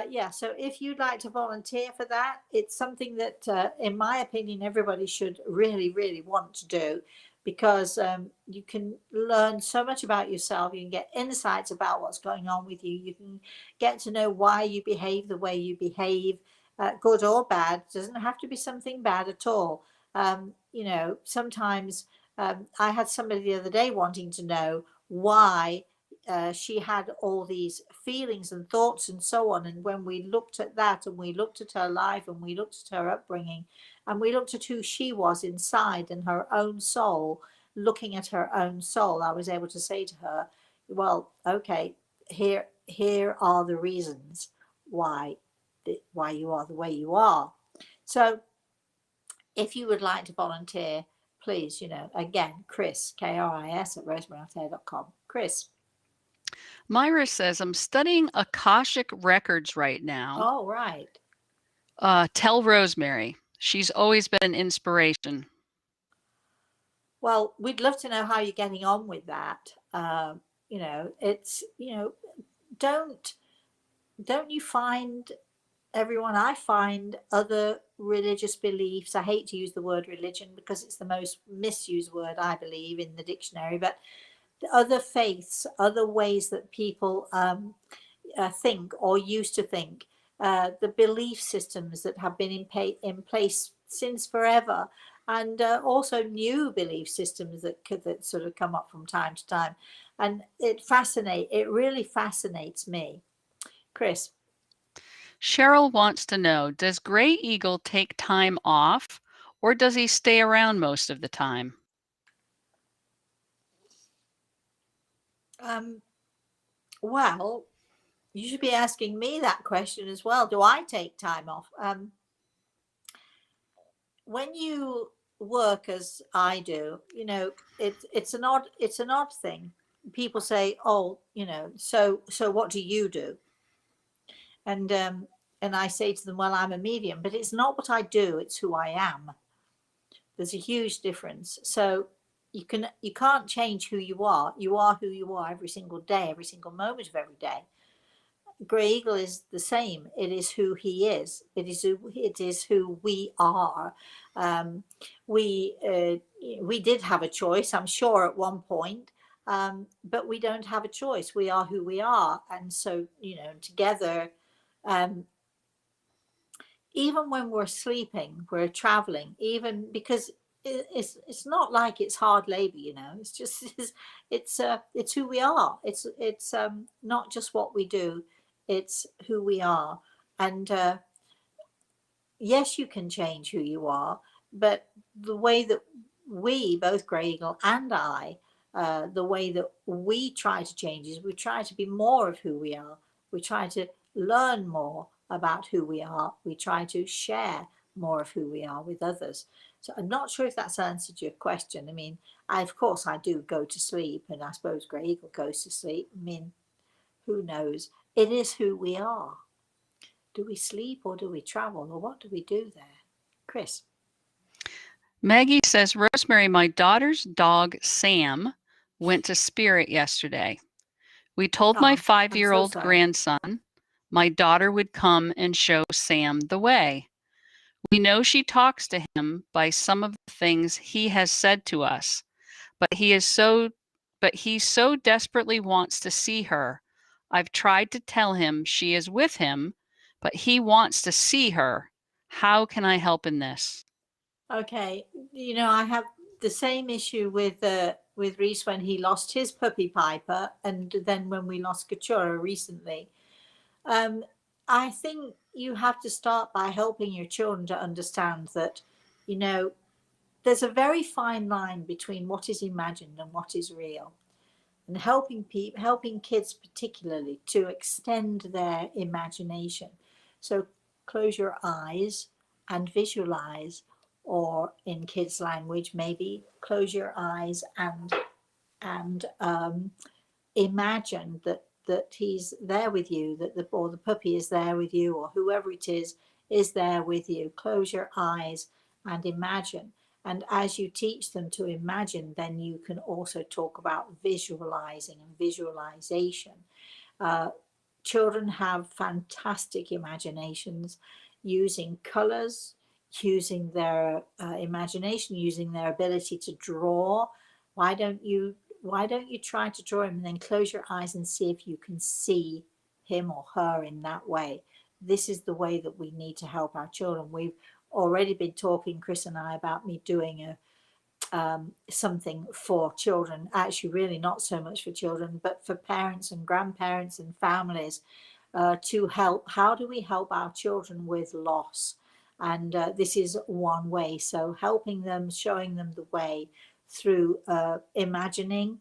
Yeah, so if you'd like to volunteer for that, it's something that, in my opinion, everybody should really, really want to do, because you can learn so much about yourself. You can get insights about what's going on with you. You can get to know why you behave the way you behave, good or bad. It doesn't have to be something bad at all. You know, sometimes I had somebody the other day wanting to know why she had all these feelings and thoughts and so on. And when we looked at that, and we looked at her life, and we looked at her upbringing, and we looked at who she was inside and her own soul, looking at her own soul, I was able to say to her, well, okay, here are the reasons why you are the way you are. So if you would like to volunteer, please, again, Chris, Kris at rosemaryaltea.com. Chris. Myra says, I'm studying Akashic Records right now. Oh, right. Tell Rosemary. She's always been an inspiration. Well, we'd love to know how you're getting on with that. It's, don't you find everyone, I find other religious beliefs, I hate to use the word religion because it's the most misused word, I believe, in the dictionary, but the other faiths, other ways that people think or used to think, the belief systems that have been in place since forever, and also new belief systems that sort of come up from time to time. And it really fascinates me. Chris. Cheryl wants to know, does Gray Eagle take time off or does he stay around most of the time? Well, you should be asking me that question as well. Do I take time off? When you work as I do, it's an odd thing. People say, "Oh, so what do you do?" And I say to them, "Well, I'm a medium," but it's not what I do; it's who I am. There's a huge difference. So you can't change who you are. You are who you are every single day, every single moment of every day. Grey Eagle is the same. It is who he is. It is who we are. We did have a choice, I'm sure, at one point, but we don't have a choice. We are who we are, and so together. Even when we're sleeping, we're traveling. Even because it's not like it's hard labor, It's just it's who we are. It's not just what we do. It's who we are. And yes, you can change who you are, but the way that we, both Grey Eagle and I, the way that we try to change is we try to be more of who we are. We try to learn more about who we are. We try to share more of who we are with others. So I'm not sure if that's answered your question. I mean, of course I do go to sleep, and I suppose Grey Eagle goes to sleep. I mean, who knows? It is who we are. Do we sleep or do we travel, or what do we do there? Chris. Maggie says, Rosemary, my daughter's dog, Sam, went to Spirit yesterday. We told my 5-year-old grandson my daughter would come and show Sam the way. We know she talks to him by some of the things he has said to us, but he so desperately wants to see her. I've tried to tell him she is with him, but he wants to see her. How can I help in this? Okay, I have the same issue with Reese when he lost his puppy Piper, and then when we lost Katura recently. I think you have to start by helping your children to understand that, there's a very fine line between what is imagined and what is real, and helping kids particularly to extend their imagination. So close your eyes and visualize, or in kids' language, maybe close your eyes and imagine that he's there with you, that the puppy is there with you, or whoever it is there with you. Close your eyes and imagine. And as you teach them to imagine, then you can also talk about visualizing and visualization. Children have fantastic imaginations, using colors, using their imagination, using their ability to draw. Why don't you try to draw him, and then close your eyes and see if you can see him or her in that way? This is the way that we need to help our children. We've already been talking, Chris and I, about me doing something for children, actually really not so much for children, but for parents and grandparents and families, to help. How do we help our children with loss? And this is one way. So helping them, showing them the way through imagining,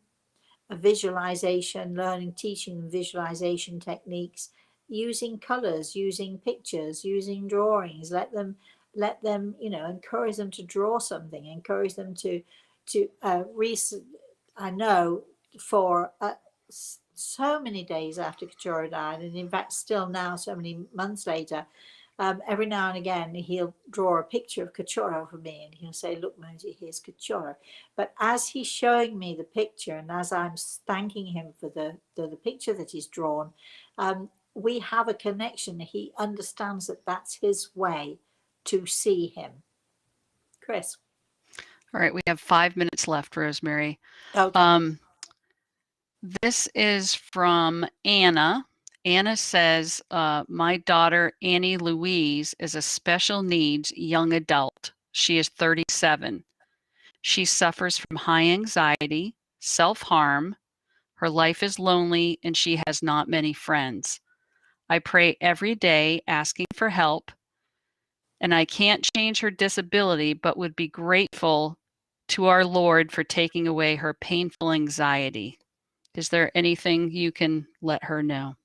visualization, learning, teaching them visualization techniques, using colors, using pictures, using drawings. Let them, you know, encourage them to draw something, encourage them to I know for so many days after Kachora died, and in fact still now so many months later, every now and again he'll draw a picture of Kachora for me, and he'll say, "Look, Mosey, here's Kachora." But as he's showing me the picture, and as I'm thanking him for the picture that he's drawn, we have a connection. He understands that that's his way to see him. Chris. All right, we have 5 minutes left, Rosemary. Okay. This is from Anna. Anna says, my daughter, Annie Louise, is a special needs young adult. She is 37. She suffers from high anxiety, self-harm. Her life is lonely, and she has not many friends. I pray every day asking for help, and I can't change her disability, but would be grateful to our Lord for taking away her painful anxiety. Is there anything you can let her know?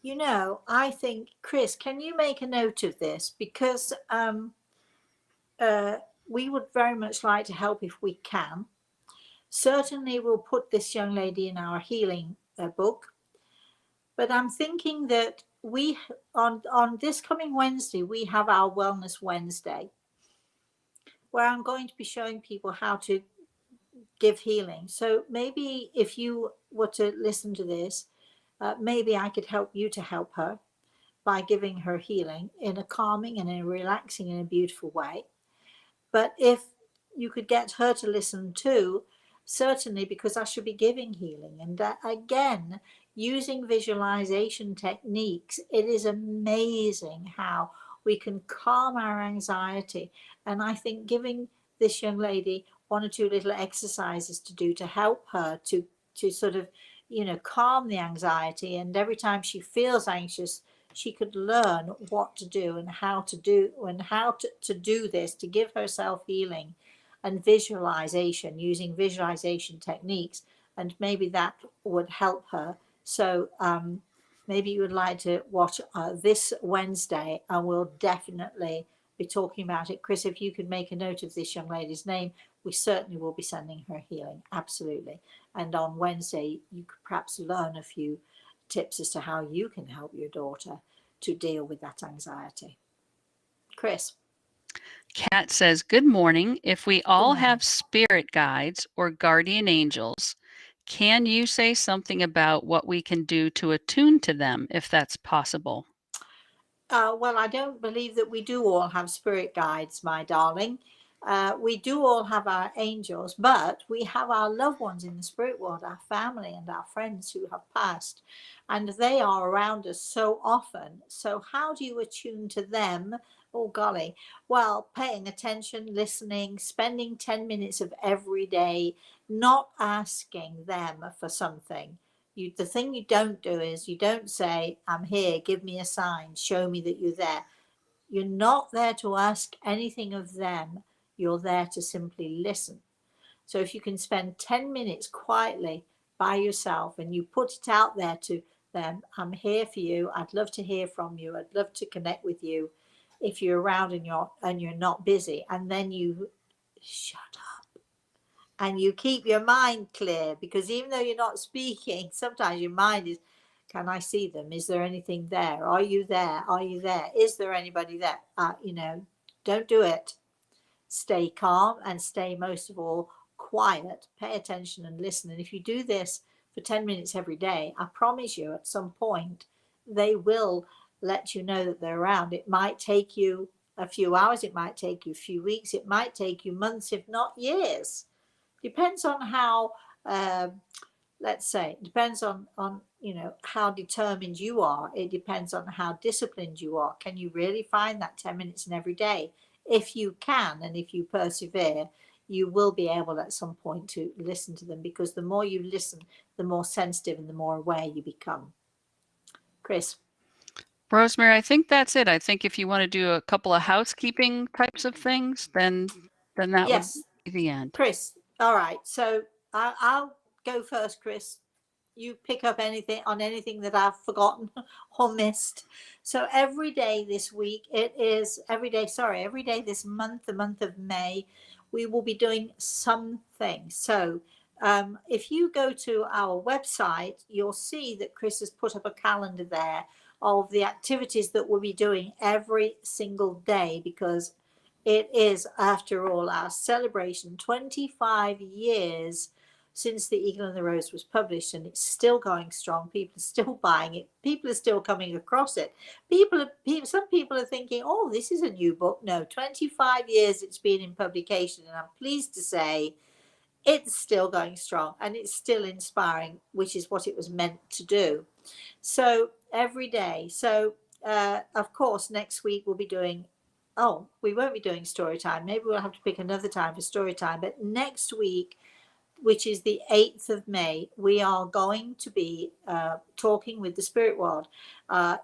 You know, I think, Chris, can you make a note of this? Because we would very much like to help if we can. Certainly, we'll put this young lady in our healing book. But I'm thinking that we, on this coming Wednesday, we have our Wellness Wednesday, where I'm going to be showing people how to give healing. So maybe if you were to listen to this, maybe I could help you to help her by giving her healing in a calming and a relaxing and a beautiful way. But if you could get her to listen too, certainly, because I should be giving healing. And again, using visualization techniques, it is amazing how we can calm our anxiety. And I think giving this young lady one or two little exercises to do to help her to sort of, you know, calm the anxiety. And every time she feels anxious, she could learn what to do and how to do to do this, to give herself healing and visualization, using visualization techniques, and maybe that would help her. So maybe you would like to watch this Wednesday, and we'll definitely be talking about it. Chris, if you could make a note of this young lady's name, we certainly will be sending her healing, absolutely. And on Wednesday you could perhaps learn a few tips as to how you can help your daughter to deal with that anxiety. Chris. Kat says, good morning. If we all have spirit guides or guardian angels, can you say something about what we can do to attune to them, if that's possible? Well, I don't believe that we do all have spirit guides, my darling. We do all have our angels, but we have our loved ones in the spirit world, our family and our friends who have passed, and they are around us so often. So, how do you attune to them? Oh, golly. Well, paying attention, listening, spending 10 minutes of every day, not asking them for something. The thing you don't do is you don't say, I'm here, give me a sign, show me that you're there. You're not there to ask anything of them. You're there to simply listen. So if you can spend 10 minutes quietly by yourself and you put it out there to them, I'm here for you. I'd love to hear from you. I'd love to connect with you if you're around and you're not busy. And then you shut up and you keep your mind clear, because even though you're not speaking, sometimes your mind is, can I see them? Is there anything there? Are you there? Are you there? Is there anybody there? You know, don't do it. Stay calm and stay, most of all, quiet. Pay attention and listen. And if you do this for 10 minutes every day, I promise you at some point they will let you know that they're around. It might take you a few hours, it might take you a few weeks, it might take you months, if not years. Depends on how, let's say, it depends on you know, how determined you are. It depends on how disciplined you are. Can you really find that 10 minutes in every day? If you can, and if you persevere, you will be able at some point to listen to them, because the more you listen, the more sensitive and the more aware you become. Chris. Rosemary, I think that's it. I think if you want to do a couple of housekeeping types of things, then that would Yes. the end. Chris, all right. So I'll go first, Chris. You pick up anything that I've forgotten or missed. So every day this week, every day this month, the month of May, we will be doing something. So if you go to our website, you'll see that Chris has put up a calendar there of the activities that we'll be doing every single day, because it is, after all, our celebration, 25 years since The Eagle and the Rose was published, and it's still going strong. People are still buying it. People are still coming across it. Some people are thinking, oh, this is a new book. No, 25 years it's been in publication, and I'm pleased to say it's still going strong and it's still inspiring, which is what it was meant to do. So every day. So of course, next week we'll be doing, oh, we won't be doing story time. Maybe we'll have to pick another time for story time. But next week, which is the 8th of May, we are going to be talking with the spirit world.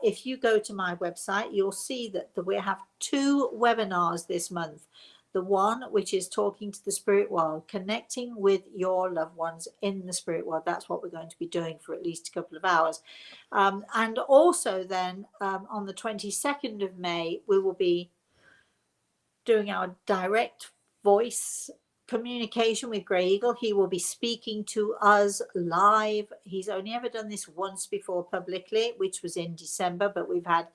If you go to my website, you'll see that we have 2 webinars this month. The one which is talking to the spirit world, connecting with your loved ones in the spirit world. That's what we're going to be doing for at least a couple of hours. And also then on the 22nd of May, we will be doing our direct voice communication with Grey Eagle. He will be speaking to us live. He's only ever done this once before publicly, which was in December, but we've had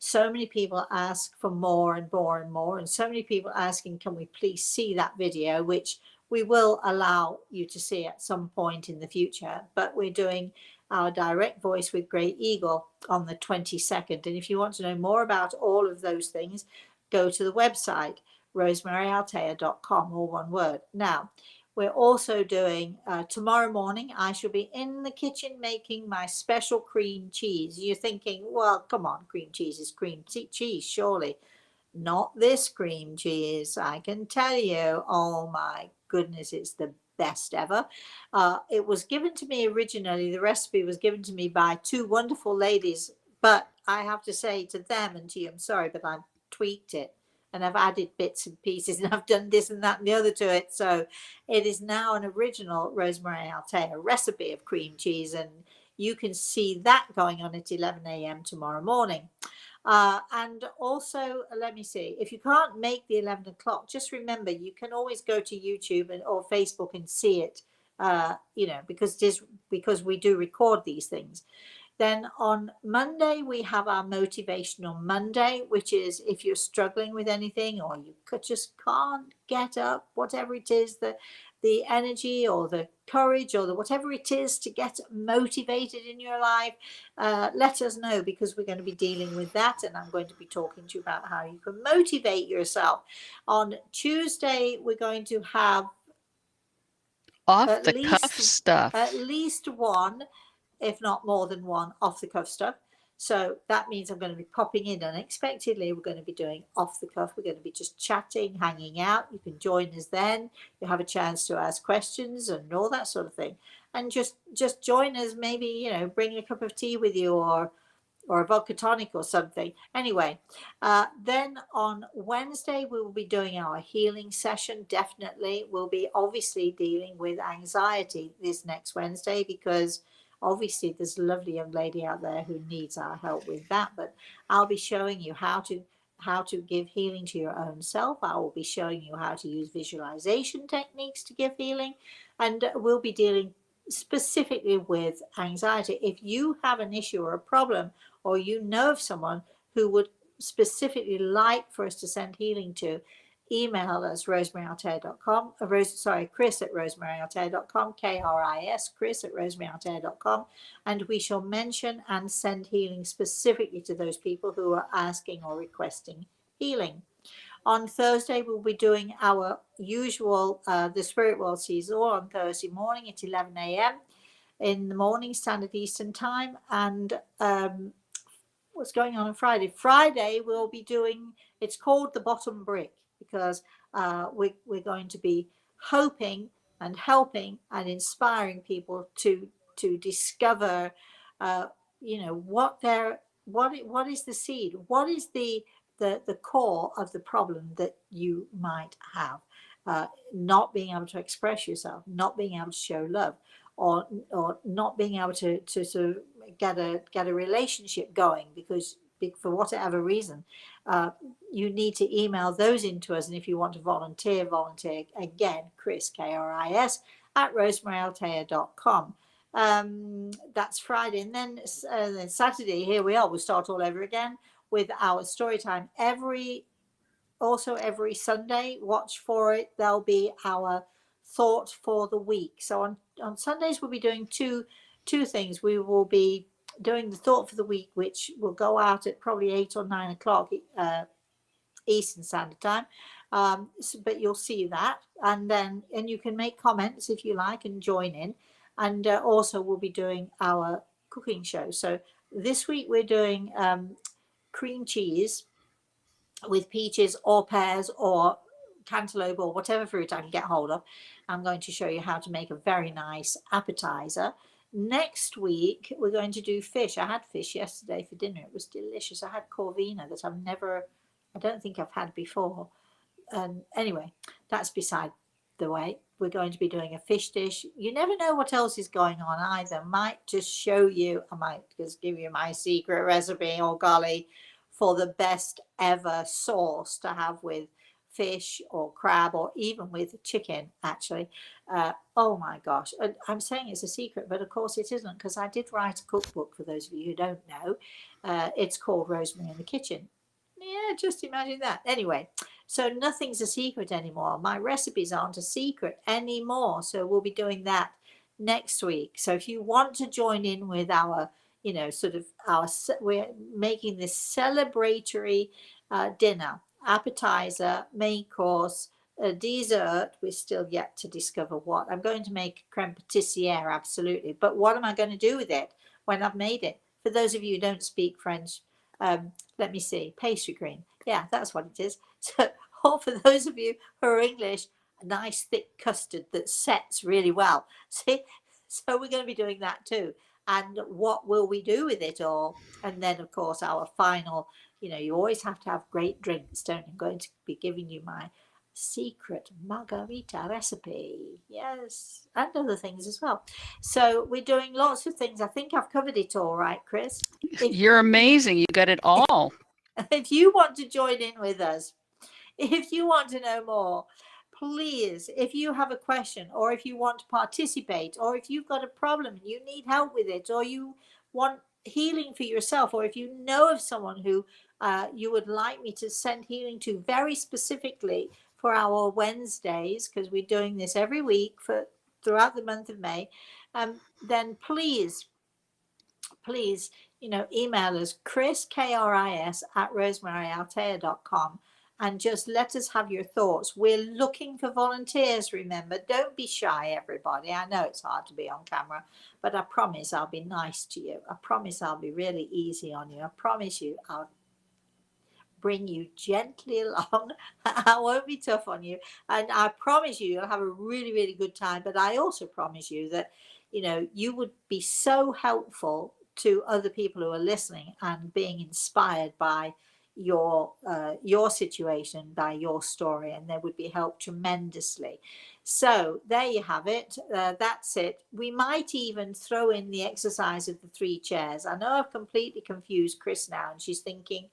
so many people ask for more and more and more, and so many people asking, can we please see that video, which we will allow you to see at some point in the future. But we're doing our direct voice with Grey Eagle on the 22nd. And if you want to know more about all of those things, go to the website, rosemaryaltea.com, all one word. Now, we're also doing, tomorrow morning, I shall be in the kitchen making my special cream cheese. You're thinking, well, come on, cream cheese is cream cheese, surely. Not this cream cheese, I can tell you. Oh my goodness, it's the best ever. It was given to me originally, the recipe was given to me by 2 wonderful ladies, but I have to say to them and to you, I'm sorry, but I've tweaked it and I've added bits and pieces and I've done this and that and the other to it. So it is now an original Rosemary Altea recipe of cream cheese, and you can see that going on at 11 a.m. tomorrow morning. And also, let me see, if you can't make the 11 o'clock, just remember you can always go to YouTube or Facebook and see it, because we do record these things. Then on Monday, we have our Motivational Monday, which is if you're struggling with anything or you just can't get up, whatever it is, the energy or the courage or whatever it is to get motivated in your life, let us know, because we're going to be dealing with that, and I'm going to be talking to you about how you can motivate yourself. On Tuesday, we're going to have Off the cuff stuff. At least one, if not more than one, off the cuff stuff. So that means I'm going to be popping in unexpectedly. We're going to be doing off the cuff. We're going to be just chatting, hanging out. You can join us then. You have a chance to ask questions and all that sort of thing. And just join us. Maybe, bring a cup of tea with you or a vodka tonic or something. Anyway, then on Wednesday, we will be doing our healing session. Definitely. We'll be obviously dealing with anxiety this next Wednesday, because obviously there's a lovely young lady out there who needs our help with that. But I'll be showing you how to give healing to your own self. I will be showing you how to use visualization techniques to give healing. And we'll be dealing specifically with anxiety. If you have an issue or a problem, or you know of someone who would specifically like for us to send healing to, email us rosemaryaltea.com, Chris at rosemaryaltea.com, KRIS, Chris at rosemaryaltea.com, and we shall mention and send healing specifically to those people who are asking or requesting healing. On Thursday, we'll be doing our usual The Spirit World Sees All on Thursday morning at 11 a.m. in the morning, Standard Eastern Time. And what's going on Friday? Friday, we'll be doing, it's called The Bottom Brick, because we're going to be hoping and helping and inspiring people to discover, what is the seed, what is the core of the problem that you might have. not being able to express yourself, not being able to show love, or not being able to sort of get a relationship going because for whatever reason, you need to email those into us. And if you want to volunteer again, Chris, Kris, at rosemaryaltea.com. That's Friday. And then Saturday, here we are. We'll start all over again with our story time. Every Sunday, watch for it. There'll be our thought for the week. So on Sundays, we'll be doing two things. We will be doing the thought for the week, which will go out at probably 8 or 9 o'clock Eastern Standard Time. But you'll see that, and you can make comments if you like and join in. And also we'll be doing our cooking show. So this week we're doing cream cheese with peaches or pears or cantaloupe or whatever fruit I can get hold of. I'm going to show you how to make a very nice appetizer. Next week we're going to do fish. I had fish yesterday for dinner. It was delicious. I had corvina that I don't think I've had before. And anyway, that's beside the way. We're going to be doing a fish dish. You never know what else is going on either. Might just show you, I might just give you my secret recipe, or golly, for the best ever sauce to have with fish or crab or even with chicken, actually. Oh my gosh. I'm saying it's a secret, but of course it isn't, because I did write a cookbook for those of you who don't know. It's called Rosemary in the Kitchen. Yeah, just imagine that. Anyway, so nothing's a secret anymore. My recipes aren't a secret anymore. So we'll be doing that next week. So if you want to join in with our, we're making this celebratory dinner, appetizer, main course, dessert. We're still yet to discover what. I'm going to make creme patissiere, absolutely. But what am I going to do with it when I've made it? For those of you who don't speak French, let me see, pastry cream. Yeah, that's what it is. So, or for those of you who are English, a nice thick custard that sets really well. See, so we're going to be doing that too. And what will we do with it all? And then, of course, our final, you always have to have great drinks, don't you? I'm going to be giving you my secret margarita recipe. Yes, and other things as well. So we're doing lots of things. I think I've covered it all, right, Chris? You're amazing. You got it all. If you want to join in with us, if you want to know more, please, if you have a question, or if you want to participate, or if you've got a problem and you need help with it, or you want healing for yourself, or if you know of someone who you would like me to send healing to very specifically for our Wednesdays, because we're doing this every week throughout the month of May, then please, email us, Kris, Kris, at rosemaryaltea.com, and just let us have your thoughts. We're looking for volunteers, remember. Don't be shy, everybody. I know it's hard to be on camera, but I promise I'll be nice to you. I promise I'll be really easy on you. I promise you I'll bring you gently along. I won't be tough on you. And I promise you'll have a really, really good time. But I also promise you that, you would be so helpful to other people who are listening and being inspired by your situation, by your story, and they would be helped tremendously. So there you have it. That's it. We might even throw in the exercise of the 3 chairs. I know I've completely confused Kris now, and she's thinking,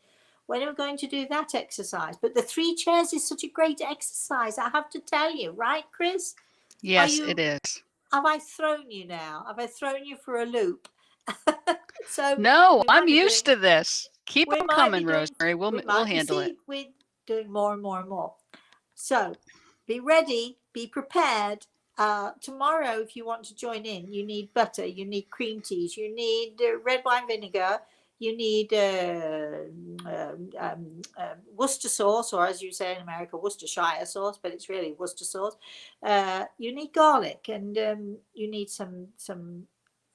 when are we going to do that exercise? But the 3 chairs is such a great exercise, I have to tell you, right, Kris? Yes, it is. Have I thrown you now? Have I thrown you for a loop? So no, I'm used to this. Keep them coming, Rosemary. We'll handle it. We're doing more and more and more. So be ready, be prepared. Tomorrow, if you want to join in, you need butter, you need cream cheese, you need red wine vinegar, you need Worcester sauce, or as you say in America, Worcestershire sauce, but it's really Worcester sauce. You need garlic, and you need some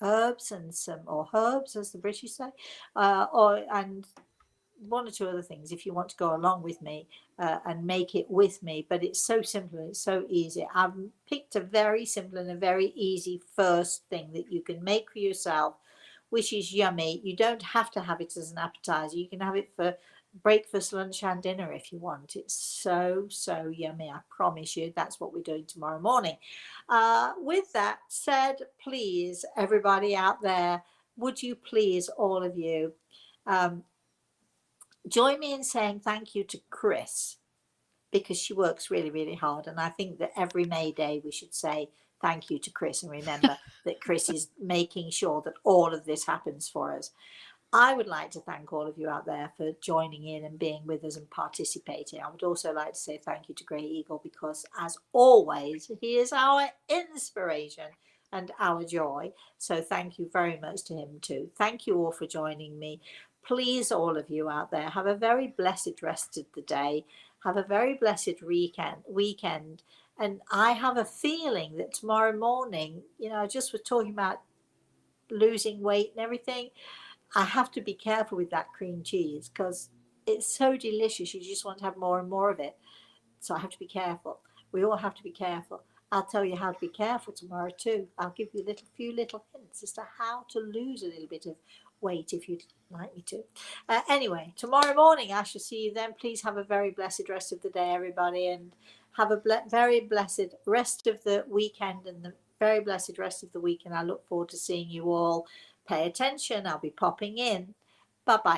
herbs or herbs, as the British say, and 1 or 2 other things if you want to go along with me and make it with me. But it's so simple and it's so easy. I've picked a very simple and a very easy first thing that you can make for yourself, which is yummy. You don't have to have it as an appetizer. You can have it for breakfast, lunch, and dinner if you want. It's so, so yummy. I promise you, that's what we're doing tomorrow morning. With that said, please, everybody out there, would you please, all of you, join me in saying thank you to Chris, because she works really, really hard. And I think that every May Day we should say thank you to Chris and remember that Chris is making sure that all of this happens for us. I would like to thank all of you out there for joining in and being with us and participating. I would also like to say thank you to Grey Eagle, because as always, he is our inspiration and our joy. So thank you very much to him too. Thank you all for joining me. Please, all of you out there, have a very blessed rest of the day. Have a very blessed weekend. And I have a feeling that tomorrow morning, I just was talking about losing weight and everything. I have to be careful with that cream cheese because it's so delicious. You just want to have more and more of it. So I have to be careful. We all have to be careful. I'll tell you how to be careful tomorrow too. I'll give you a few little hints as to how to lose a little bit of weight if you'd like me to. Anyway, tomorrow morning I shall see you then. Please have a very blessed rest of the day, everybody, and have a very blessed rest of the weekend and the very blessed rest of the week. And I look forward to seeing you all. Pay attention. I'll be popping in. Bye bye.